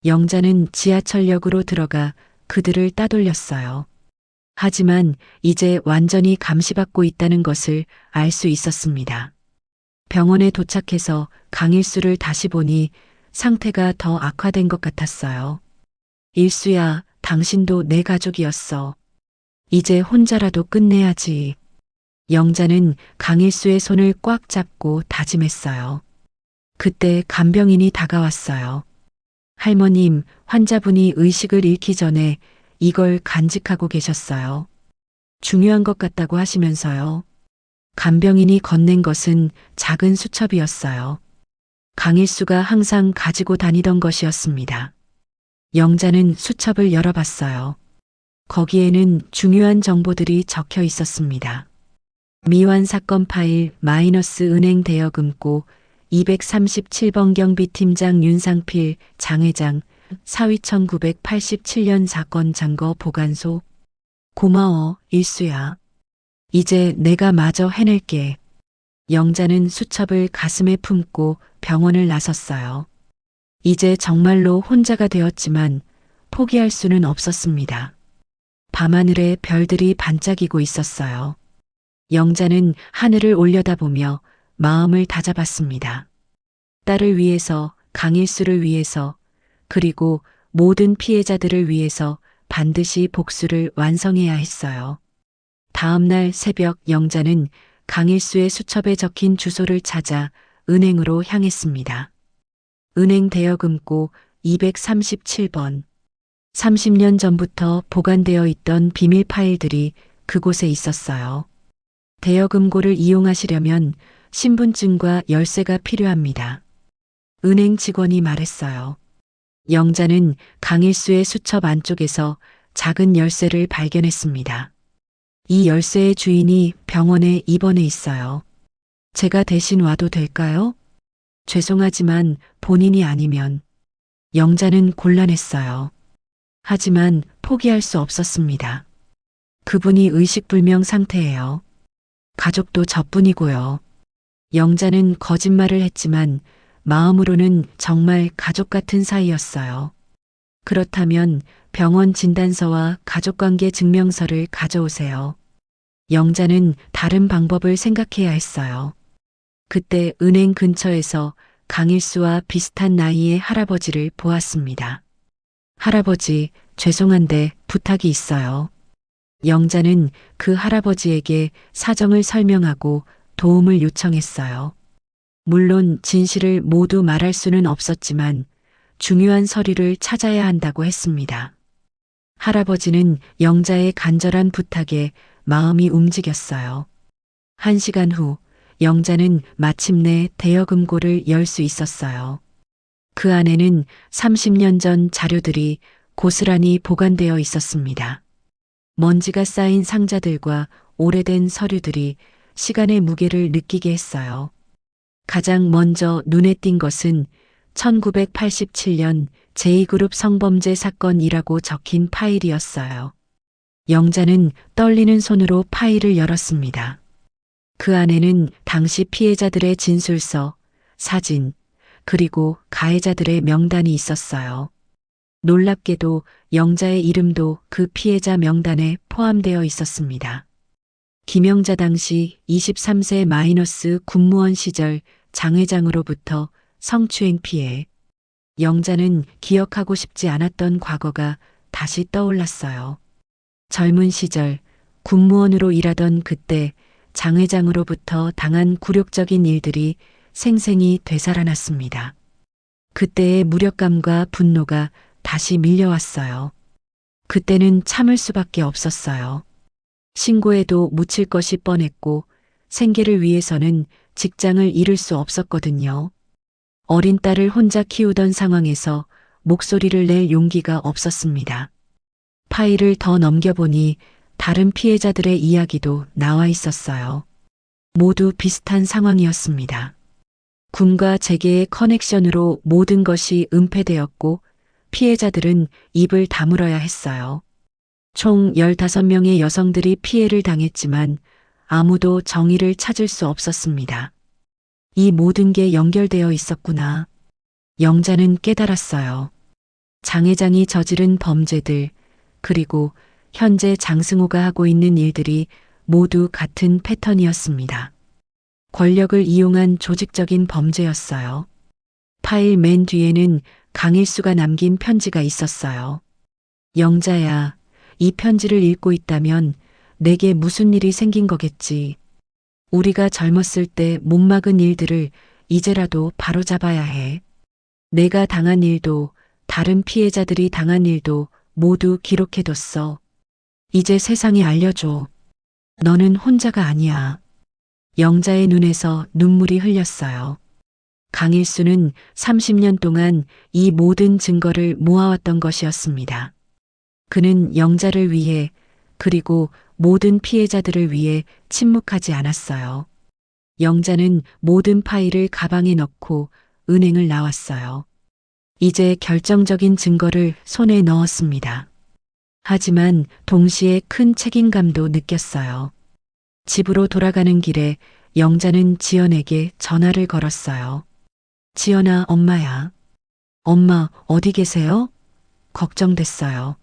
영자는 지하철역으로 들어가 그들을 따돌렸어요. 하지만 이제 완전히 감시받고 있다는 것을 알 수 있었습니다. 병원에 도착해서 강일수를 다시 보니 상태가 더 악화된 것 같았어요. 일수야, 당신도 내 가족이었어. 이제 혼자라도 끝내야지. 영자는 강일수의 손을 꽉 잡고 다짐했어요. 그때 간병인이 다가왔어요. 할머님, 환자분이 의식을 잃기 전에 이걸 간직하고 계셨어요. 중요한 것 같다고 하시면서요. 간병인이 건넨 것은 작은 수첩이었어요. 강일수가 항상 가지고 다니던 것이었습니다. 영자는 수첩을 열어봤어요. 거기에는 중요한 정보들이 적혀 있었습니다. 미완 사건 파일 마이너스 은행 대여금고 237번 경비팀장 윤상필 장회장 사위 1987년 사건 잔거 보관소. 고마워, 일수야. 이제 내가 마저 해낼게. 영자는 수첩을 가슴에 품고 병원을 나섰어요. 이제 정말로 혼자가 되었지만 포기할 수는 없었습니다. 밤하늘에 별들이 반짝이고 있었어요. 영자는 하늘을 올려다보며 마음을 다잡았습니다. 딸을 위해서, 강일수를 위해서, 그리고 모든 피해자들을 위해서 반드시 복수를 완성해야 했어요. 다음 날 새벽 영자는 강일수의 수첩에 적힌 주소를 찾아 은행으로 향했습니다. 은행 대여금고 237번. 30년 전부터 보관되어 있던 비밀 파일들이 그곳에 있었어요. 대여금고를 이용하시려면 신분증과 열쇠가 필요합니다. 은행 직원이 말했어요. 영자는 강일수의 수첩 안쪽에서 작은 열쇠를 발견했습니다. 이 열쇠의 주인이 병원에 입원해 있어요. 제가 대신 와도 될까요? 죄송하지만 본인이 아니면. 영자는 곤란했어요. 하지만 포기할 수 없었습니다. 그분이 의식불명 상태예요. 가족도 저뿐이고요. 영자는 거짓말을 했지만 마음으로는 정말 가족 같은 사이였어요. 그렇다면 병원 진단서와 가족관계 증명서를 가져오세요. 영자는 다른 방법을 생각해야 했어요. 그때 은행 근처에서 강일수와 비슷한 나이의 할아버지를 보았습니다. 할아버지, 죄송한데 부탁이 있어요. 영자는 그 할아버지에게 사정을 설명하고 도움을 요청했어요. 물론 진실을 모두 말할 수는 없었지만 중요한 서류를 찾아야 한다고 했습니다. 할아버지는 영자의 간절한 부탁에 마음이 움직였어요. 1시간 후 영자는 마침내 대여금고를 열 수 있었어요. 그 안에는 30년 전 자료들이 고스란히 보관되어 있었습니다. 먼지가 쌓인 상자들과 오래된 서류들이 시간의 무게를 느끼게 했어요. 가장 먼저 눈에 띈 것은 1987년 제2그룹 성범죄 사건이라고 적힌 파일이었어요. 영자는 떨리는 손으로 파일을 열었습니다. 그 안에는 당시 피해자들의 진술서, 사진, 그리고 가해자들의 명단이 있었어요. 놀랍게도 영자의 이름도 그 피해자 명단에 포함되어 있었습니다. 김영자 당시 23세 마이너스 군무원 시절 장 회장으로부터 성추행 피해. 영자는 기억하고 싶지 않았던 과거가 다시 떠올랐어요. 젊은 시절 군무원으로 일하던 그때 장 회장으로부터 당한 굴욕적인 일들이 생생히 되살아났습니다. 그때의 무력감과 분노가 다시 밀려왔어요. 그때는 참을 수밖에 없었어요. 신고해도 묻힐 것이 뻔했고 생계를 위해서는 직장을 잃을 수 없었거든요. 어린 딸을 혼자 키우던 상황에서 목소리를 낼 용기가 없었습니다. 파일을 더 넘겨보니 다른 피해자들의 이야기도 나와 있었어요. 모두 비슷한 상황이었습니다. 군과 재계의 커넥션으로 모든 것이 은폐되었고 피해자들은 입을 다물어야 했어요. 총 15명의 여성들이 피해를 당했지만 아무도 정의를 찾을 수 없었습니다. 이 모든 게 연결되어 있었구나. 영자는 깨달았어요. 장 회장이 저지른 범죄들, 그리고 현재 장승호가 하고 있는 일들이 모두 같은 패턴이었습니다. 권력을 이용한 조직적인 범죄였어요. 파일 맨 뒤에는 강일수가 남긴 편지가 있었어요. 영자야, 이 편지를 읽고 있다면 내게 무슨 일이 생긴 거겠지. 우리가 젊었을 때 못 막은 일들을 이제라도 바로잡아야 해. 내가 당한 일도 다른 피해자들이 당한 일도 모두 기록해뒀어. 이제 세상에 알려줘. 너는 혼자가 아니야. 영자의 눈에서 눈물이 흘렸어요. 강일수는 30년 동안 이 모든 증거를 모아왔던 것이었습니다. 그는 영자를 위해 그리고 모든 피해자들을 위해 침묵하지 않았어요. 영자는 모든 파일을 가방에 넣고 은행을 나왔어요. 이제 결정적인 증거를 손에 넣었습니다. 하지만 동시에 큰 책임감도 느꼈어요. 집으로 돌아가는 길에 영자는 지연에게 전화를 걸었어요. 지연아, 엄마야. 엄마, 어디 계세요? 걱정됐어요.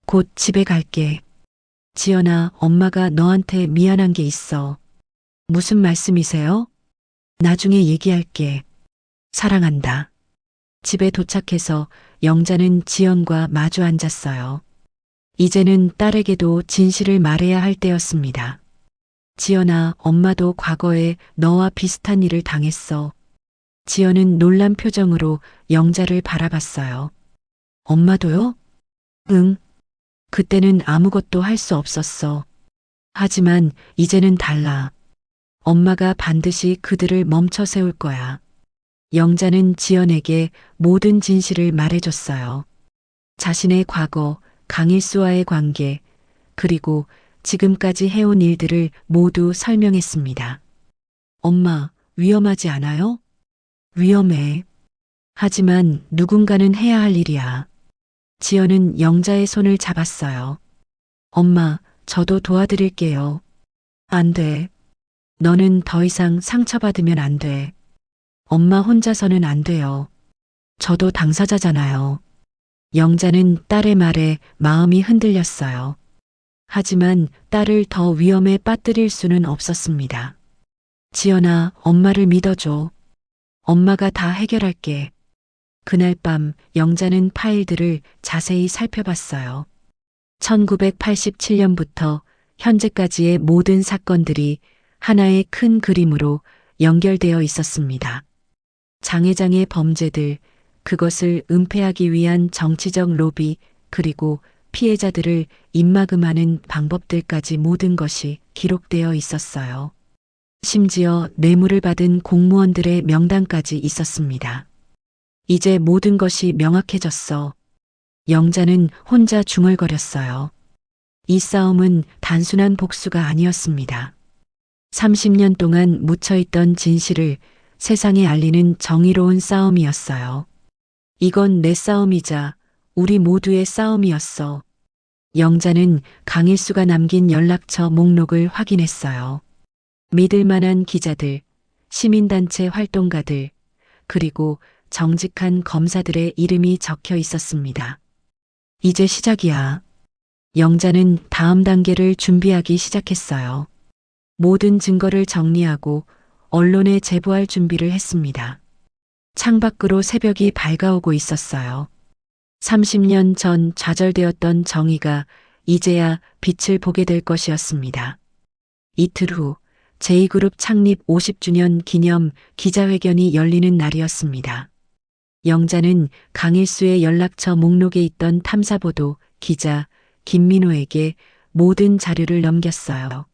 곧 집에 갈게. 지연아, 엄마가 너한테 미안한 게 있어. 무슨 말씀이세요? 나중에 얘기할게. 사랑한다. 집에 도착해서 영자는 지연과 마주 앉았어요. 이제는 딸에게도 진실을 말해야 할 때였습니다. 지연아, 엄마도 과거에 너와 비슷한 일을 당했어. 지연은 놀란 표정으로 영자를 바라봤어요. 엄마도요? 응. 그때는 아무것도 할 수 없었어. 하지만 이제는 달라. 엄마가 반드시 그들을 멈춰 세울 거야. 영자는 지연에게 모든 진실을 말해줬어요. 자신의 과거, 강일수와의 관계, 그리고 지금까지 해온 일들을 모두 설명했습니다. 엄마, 위험하지 않아요? 위험해. 하지만 누군가는 해야 할 일이야. 지연은 영자의 손을 잡았어요. 엄마, 저도 도와드릴게요. 안 돼. 너는 더 이상 상처받으면 안 돼. 엄마 혼자서는 안 돼요. 저도 당사자잖아요. 영자는 딸의 말에 마음이 흔들렸어요. 하지만 딸을 더 위험에 빠뜨릴 수는 없었습니다. 지연아, 엄마를 믿어줘. 엄마가 다 해결할게. 그날 밤 영자는 파일들을 자세히 살펴봤어요. 1987년부터 현재까지의 모든 사건들이 하나의 큰 그림으로 연결되어 있었습니다. 장 회장의 범죄들, 그것을 은폐하기 위한 정치적 로비, 그리고 피해자들을 입막음하는 방법들까지 모든 것이 기록되어 있었어요. 심지어 뇌물을 받은 공무원들의 명단까지 있었습니다. 이제 모든 것이 명확해졌어. 영자는 혼자 중얼거렸어요. 이 싸움은 단순한 복수가 아니었습니다. 30년 동안 묻혀있던 진실을 세상에 알리는 정의로운 싸움이었어요. 이건 내 싸움이자 우리 모두의 싸움이었어. 영자는 강일수가 남긴 연락처 목록을 확인했어요. 믿을 만한 기자들, 시민단체 활동가들, 그리고 정직한 검사들의 이름이 적혀 있었습니다. 이제 시작이야. 영자는 다음 단계를 준비하기 시작했어요. 모든 증거를 정리하고 언론에 제보할 준비를 했습니다. 창밖으로 새벽이 밝아오고 있었어요. 30년 전 좌절되었던 정의가 이제야 빛을 보게 될 것이었습니다. 이틀 후 제2그룹 창립 50주년 기념 기자회견이 열리는 날이었습니다. 영자는 강일수의 연락처 목록에 있던 탐사보도 기자 김민호에게 모든 자료를 넘겼어요.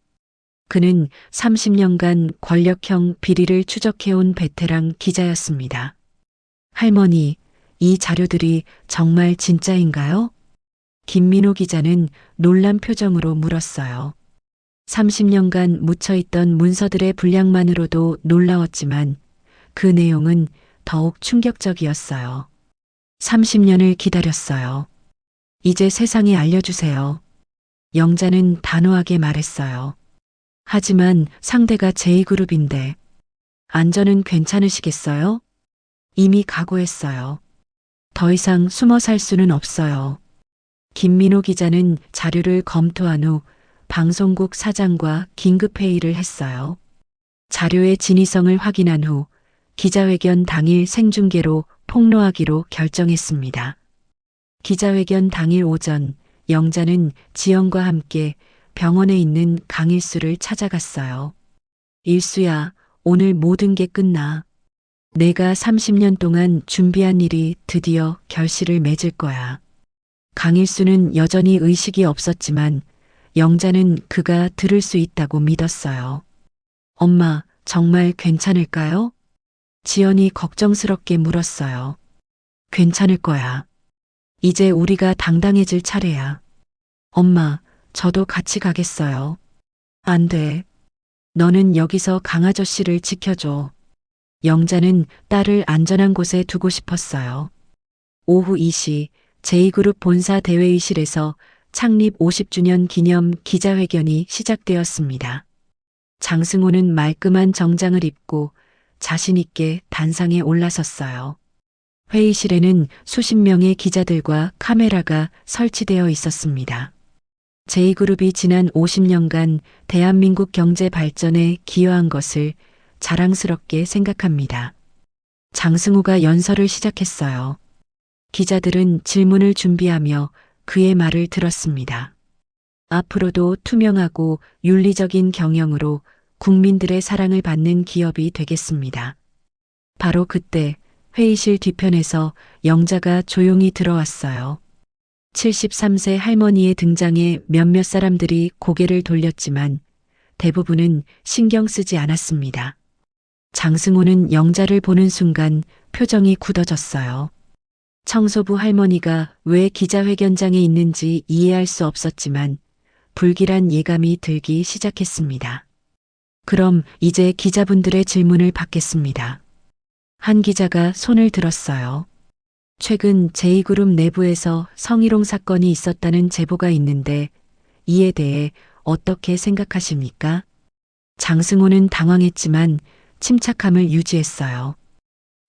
그는 30년간 권력형 비리를 추적해온 베테랑 기자였습니다. 할머니, 이 자료들이 정말 진짜인가요? 김민호 기자는 놀란 표정으로 물었어요. 30년간 묻혀있던 문서들의 분량만으로도 놀라웠지만 그 내용은 더욱 충격적이었어요. 30년을 기다렸어요. 이제 세상에 알려주세요. 영자는 단호하게 말했어요. 하지만 상대가 제2그룹인데 안전은 괜찮으시겠어요? 이미 각오했어요. 더 이상 숨어 살 수는 없어요. 김민호 기자는 자료를 검토한 후 방송국 사장과 긴급회의를 했어요. 자료의 진위성을 확인한 후 기자회견 당일 생중계로 폭로하기로 결정했습니다. 기자회견 당일 오전, 영자는 지영과 함께 병원에 있는 강일수를 찾아갔어요. 일수야, 오늘 모든 게 끝나. 내가 30년 동안 준비한 일이 드디어 결실을 맺을 거야. 강일수는 여전히 의식이 없었지만 영자는 그가 들을 수 있다고 믿었어요. 엄마, 정말 괜찮을까요? 지연이 걱정스럽게 물었어요. 괜찮을 거야. 이제 우리가 당당해질 차례야. 엄마, 저도 같이 가겠어요. 안 돼. 너는 여기서 강아저씨를 지켜줘. 영자는 딸을 안전한 곳에 두고 싶었어요. 오후 2시 제2그룹 본사 대회의실에서 창립 50주년 기념 기자회견이 시작되었습니다. 장승호는 말끔한 정장을 입고 자신 있게 단상에 올라섰어요. 회의실에는 수십 명의 기자들과 카메라가 설치되어 있었습니다. 제2그룹이 지난 50년간 대한민국 경제 발전에 기여한 것을 자랑스럽게 생각합니다. 장승호가 연설을 시작했어요. 기자들은 질문을 준비하며 그의 말을 들었습니다. 앞으로도 투명하고 윤리적인 경영으로 국민들의 사랑을 받는 기업이 되겠습니다. 바로 그때 회의실 뒤편에서 영자가 조용히 들어왔어요. 73세 할머니의 등장에 몇몇 사람들이 고개를 돌렸지만 대부분은 신경 쓰지 않았습니다. 장승호는 영자를 보는 순간 표정이 굳어졌어요. 청소부 할머니가 왜 기자회견장에 있는지 이해할 수 없었지만 불길한 예감이 들기 시작했습니다. 그럼 이제 기자분들의 질문을 받겠습니다. 한 기자가 손을 들었어요. 최근 제2그룹 내부에서 성희롱 사건이 있었다는 제보가 있는데 이에 대해 어떻게 생각하십니까? 장승호는 당황했지만 침착함을 유지했어요.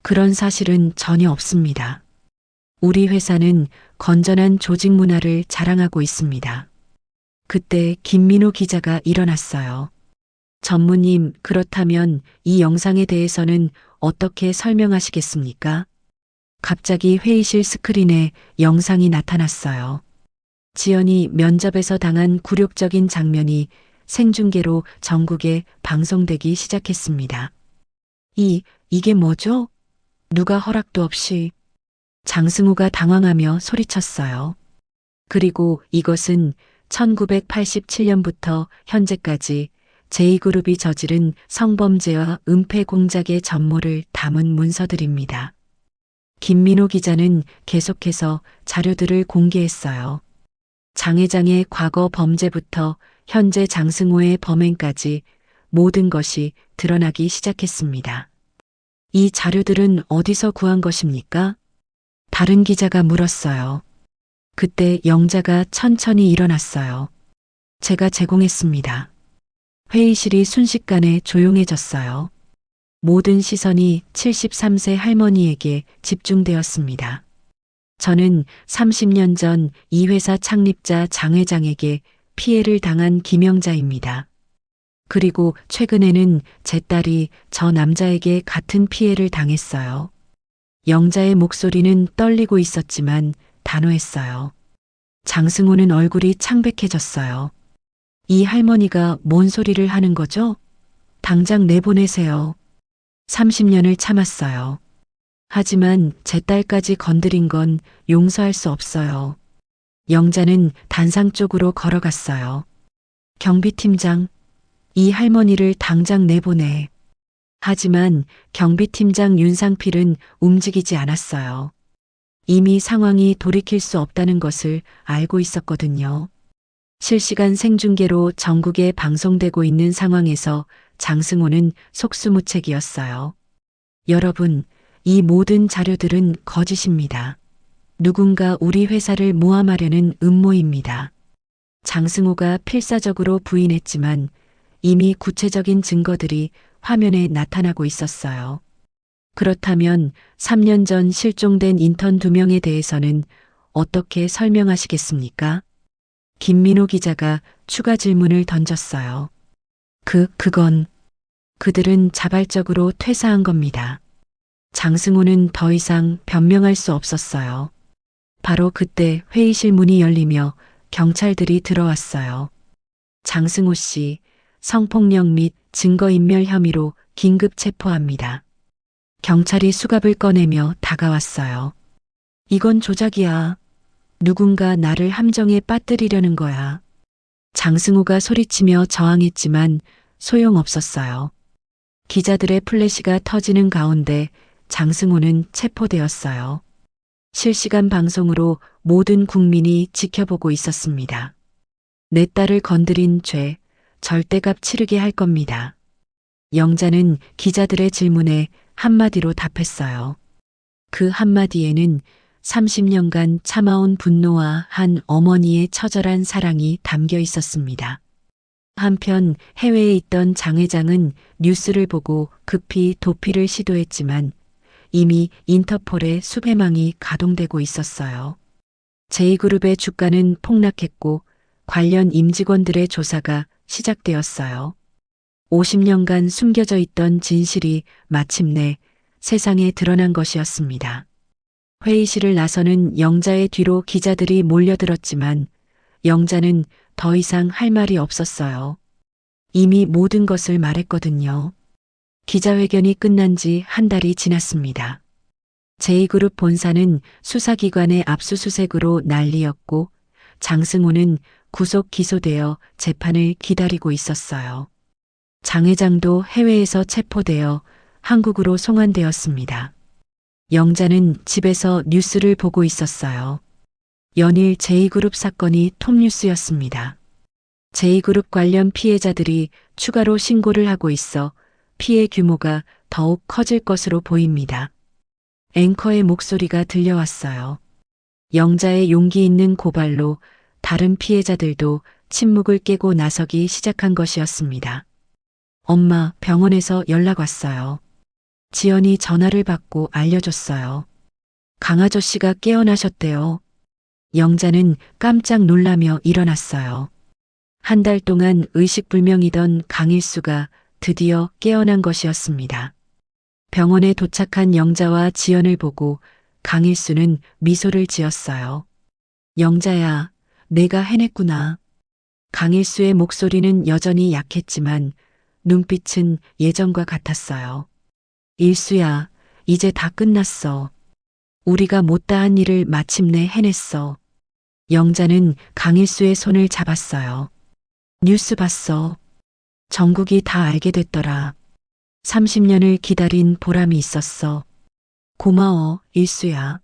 그런 사실은 전혀 없습니다. 우리 회사는 건전한 조직 문화를 자랑하고 있습니다. 그때 김민호 기자가 일어났어요. 전무님, 그렇다면 이 영상에 대해서는 어떻게 설명하시겠습니까? 갑자기 회의실 스크린에 영상이 나타났어요. 지연이 면접에서 당한 굴욕적인 장면이 생중계로 전국에 방송되기 시작했습니다. 이게 뭐죠? 누가 허락도 없이. 장승호가 당황하며 소리쳤어요. 그리고 이것은 1987년부터 현재까지 제2그룹이 저지른 성범죄와 은폐 공작의 전모를 담은 문서들입니다. 김민호 기자는 계속해서 자료들을 공개했어요. 장 회장의 과거 범죄부터 현재 장승호의 범행까지 모든 것이 드러나기 시작했습니다. 이 자료들은 어디서 구한 것입니까? 다른 기자가 물었어요. 그때 영자가 천천히 일어났어요. 제가 제공했습니다. 회의실이 순식간에 조용해졌어요. 모든 시선이 73세 할머니에게 집중되었습니다. 저는 30년 전 이 회사 창립자 장 회장에게 피해를 당한 김영자입니다. 그리고 최근에는 제 딸이 저 남자에게 같은 피해를 당했어요. 영자의 목소리는 떨리고 있었지만 단호했어요. 장승호는 얼굴이 창백해졌어요. 이 할머니가 뭔 소리를 하는 거죠? 당장 내보내세요. 30년을 참았어요. 하지만 제 딸까지 건드린 건 용서할 수 없어요. 영자는 단상 쪽으로 걸어갔어요. 경비팀장, 이 할머니를 당장 내보내. 하지만 경비팀장 윤상필은 움직이지 않았어요. 이미 상황이 돌이킬 수 없다는 것을 알고 있었거든요. 실시간 생중계로 전국에 방송되고 있는 상황에서 장승호는 속수무책이었어요. 여러분, 이 모든 자료들은 거짓입니다. 누군가 우리 회사를 모함하려는 음모입니다. 장승호가 필사적으로 부인했지만 이미 구체적인 증거들이 화면에 나타나고 있었어요. 그렇다면 3년 전 실종된 인턴 2명에 대해서는 어떻게 설명하시겠습니까? 김민호 기자가 추가 질문을 던졌어요. 그건 그들은 자발적으로 퇴사한 겁니다. 장승호는 더 이상 변명할 수 없었어요. 바로 그때 회의실 문이 열리며 경찰들이 들어왔어요. 장승호 씨, 성폭력 및 증거인멸 혐의로 긴급 체포합니다. 경찰이 수갑을 꺼내며 다가왔어요. 이건 조작이야. 누군가 나를 함정에 빠뜨리려는 거야. 장승호가 소리치며 저항했지만 소용없었어요. 기자들의 플래시가 터지는 가운데 장승호는 체포되었어요. 실시간 방송으로 모든 국민이 지켜보고 있었습니다. 내 딸을 건드린 죄, 절대값 치르게 할 겁니다. 영자는 기자들의 질문에 한마디로 답했어요. 그 한마디에는 30년간 참아온 분노와 한 어머니의 처절한 사랑이 담겨 있었습니다. 한편 해외에 있던 장 회장은 뉴스를 보고 급히 도피를 시도했지만 이미 인터폴의 수배망이 가동되고 있었어요. 제2그룹의 주가는 폭락했고 관련 임직원들의 조사가 시작되었어요. 50년간 숨겨져 있던 진실이 마침내 세상에 드러난 것이었습니다. 회의실을 나서는 영자의 뒤로 기자들이 몰려들었지만 영자는 더 이상 할 말이 없었어요. 이미 모든 것을 말했거든요. 기자회견이 끝난 지 한 달이 지났습니다. 제2그룹 본사는 수사기관의 압수수색으로 난리였고 장승호는 구속 기소되어 재판을 기다리고 있었어요. 장 회장도 해외에서 체포되어 한국으로 송환되었습니다. 영자는 집에서 뉴스를 보고 있었어요. 연일 제2그룹 사건이 톱뉴스였습니다. 제2그룹 관련 피해자들이 추가로 신고를 하고 있어 피해 규모가 더욱 커질 것으로 보입니다. 앵커의 목소리가 들려왔어요. 영자의 용기 있는 고발로 다른 피해자들도 침묵을 깨고 나서기 시작한 것이었습니다. 엄마, 병원에서 연락 왔어요. 지연이 전화를 받고 알려줬어요. 강 아저씨가 깨어나셨대요. 영자는 깜짝 놀라며 일어났어요. 한 달 동안 의식불명이던 강일수가 드디어 깨어난 것이었습니다. 병원에 도착한 영자와 지연을 보고 강일수는 미소를 지었어요. 영자야, 내가 해냈구나. 강일수의 목소리는 여전히 약했지만 눈빛은 예전과 같았어요. 일수야, 이제 다 끝났어. 우리가 못다한 일을 마침내 해냈어. 영자는 강일수의 손을 잡았어요. 뉴스 봤어. 전국이 다 알게 됐더라. 30년을 기다린 보람이 있었어. 고마워, 일수야.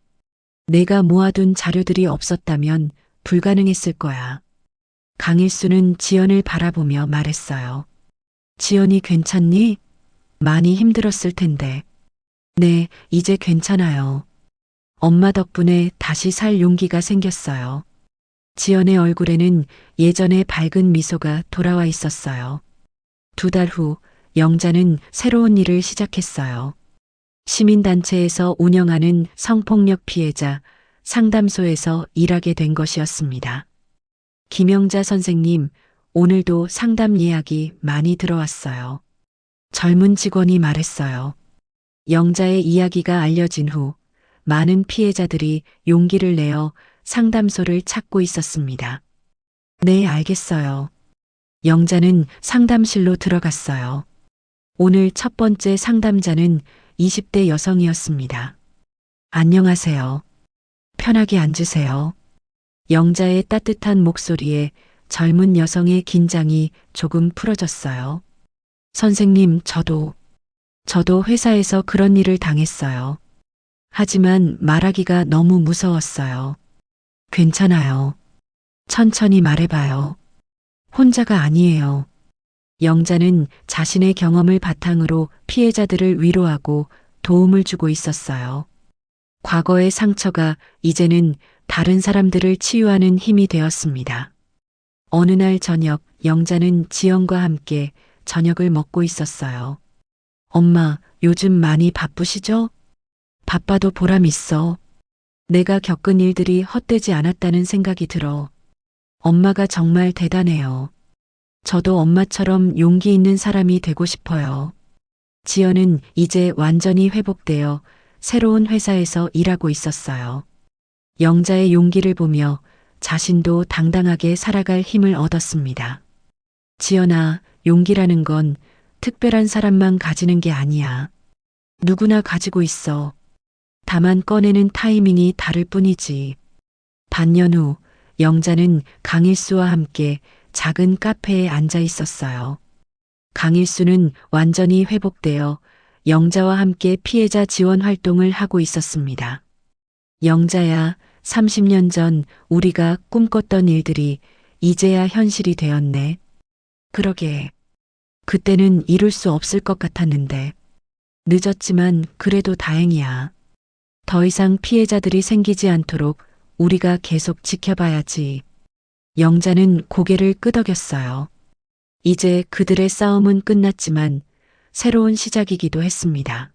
내가 모아둔 자료들이 없었다면 불가능했을 거야. 강일수는 지연을 바라보며 말했어요. 지연이 괜찮니? 많이 힘들었을 텐데. 네, 이제 괜찮아요. 엄마 덕분에 다시 살 용기가 생겼어요. 지연의 얼굴에는 예전의 밝은 미소가 돌아와 있었어요. 2달 후 영자는 새로운 일을 시작했어요. 시민단체에서 운영하는 성폭력 피해자 상담소에서 일하게 된 것이었습니다. 김영자 선생님, 오늘도 상담 예약이 많이 들어왔어요. 젊은 직원이 말했어요. 영자의 이야기가 알려진 후 많은 피해자들이 용기를 내어 상담소를 찾고 있었습니다. 네, 알겠어요. 영자는 상담실로 들어갔어요. 오늘 첫 번째 상담자는 20대 여성이었습니다. 안녕하세요. 편하게 앉으세요. 영자의 따뜻한 목소리에 젊은 여성의 긴장이 조금 풀어졌어요. 선생님, 저도 회사에서 그런 일을 당했어요. 하지만 말하기가 너무 무서웠어요. 괜찮아요. 천천히 말해봐요. 혼자가 아니에요. 영자는 자신의 경험을 바탕으로 피해자들을 위로하고 도움을 주고 있었어요. 과거의 상처가 이제는 다른 사람들을 치유하는 힘이 되었습니다. 어느 날 저녁, 영자는 지연과 함께 저녁을 먹고 있었어요. 엄마, 요즘 많이 바쁘시죠? 바빠도 보람 있어. 내가 겪은 일들이 헛되지 않았다는 생각이 들어. 엄마가 정말 대단해요. 저도 엄마처럼 용기 있는 사람이 되고 싶어요. 지연은 이제 완전히 회복되어 새로운 회사에서 일하고 있었어요. 영자의 용기를 보며 자신도 당당하게 살아갈 힘을 얻었습니다. 지연아, 용기라는 건 특별한 사람만 가지는 게 아니야. 누구나 가지고 있어. 다만 꺼내는 타이밍이 다를 뿐이지. 반년 후 영자는 강일수와 함께 작은 카페에 앉아 있었어요. 강일수는 완전히 회복되어 영자와 함께 피해자 지원 활동을 하고 있었습니다. 영자야, 30년 전 우리가 꿈꿨던 일들이 이제야 현실이 되었네. 그러게. 그때는 이룰 수 없을 것 같았는데. 늦었지만 그래도 다행이야. 더 이상 피해자들이 생기지 않도록 우리가 계속 지켜봐야지. 영자는 고개를 끄덕였어요. 이제 그들의 싸움은 끝났지만 새로운 시작이기도 했습니다.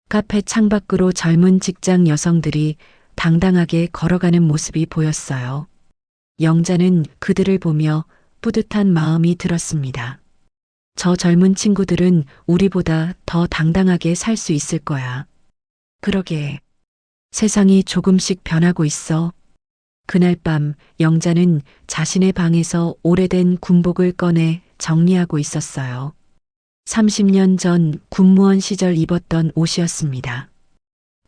카페 창밖으로 젊은 직장 여성들이 당당하게 걸어가는 모습이 보였어요. 영자는 그들을 보며 뿌듯한 마음이 들었습니다. 저 젊은 친구들은 우리보다 더 당당하게 살 수 있을 거야. 그러게. 세상이 조금씩 변하고 있어. 그날 밤 영자는 자신의 방에서 오래된 군복을 꺼내 정리하고 있었어요. 30년 전 군무원 시절 입었던 옷이었습니다.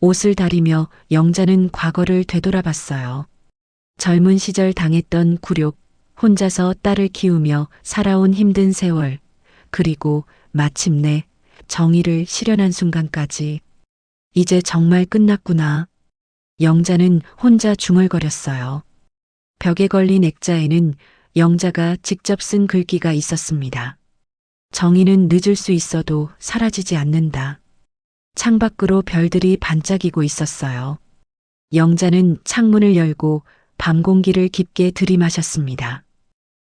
옷을 다리며 영자는 과거를 되돌아봤어요. 젊은 시절 당했던 굴욕, 혼자서 딸을 키우며 살아온 힘든 세월, 그리고 마침내 정의를 실현한 순간까지. 이제 정말 끝났구나. 영자는 혼자 중얼거렸어요. 벽에 걸린 액자에는 영자가 직접 쓴 글귀가 있었습니다. 정의는 늦을 수 있어도 사라지지 않는다. 창밖으로 별들이 반짝이고 있었어요. 영자는 창문을 열고 밤 공기를 깊게 들이마셨습니다.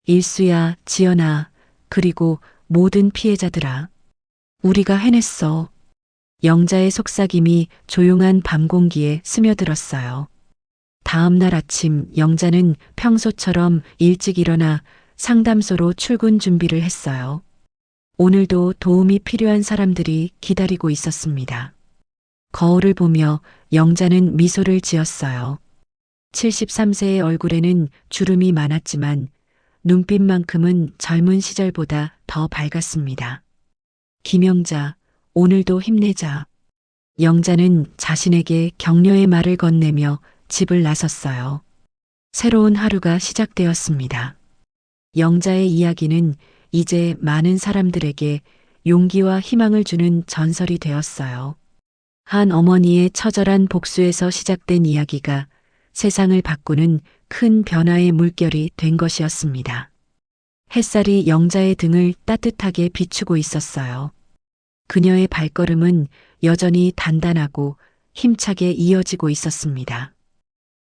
일수야, 지연아, 그리고 모든 피해자들아. 우리가 해냈어. 영자의 속삭임이 조용한 밤 공기에 스며들었어요. 다음 날 아침 영자는 평소처럼 일찍 일어나 상담소로 출근 준비를 했어요. 오늘도 도움이 필요한 사람들이 기다리고 있었습니다. 거울을 보며 영자는 미소를 지었어요. 73세의 얼굴에는 주름이 많았지만 눈빛만큼은 젊은 시절보다 더 밝았습니다. 김영자, 오늘도 힘내자. 영자는 자신에게 격려의 말을 건네며 집을 나섰어요. 새로운 하루가 시작되었습니다. 영자의 이야기는 이제 많은 사람들에게 용기와 희망을 주는 전설이 되었어요. 한 어머니의 처절한 복수에서 시작된 이야기가 세상을 바꾸는 큰 변화의 물결이 된 것이었습니다. 햇살이 영자의 등을 따뜻하게 비추고 있었어요. 그녀의 발걸음은 여전히 단단하고 힘차게 이어지고 있었습니다.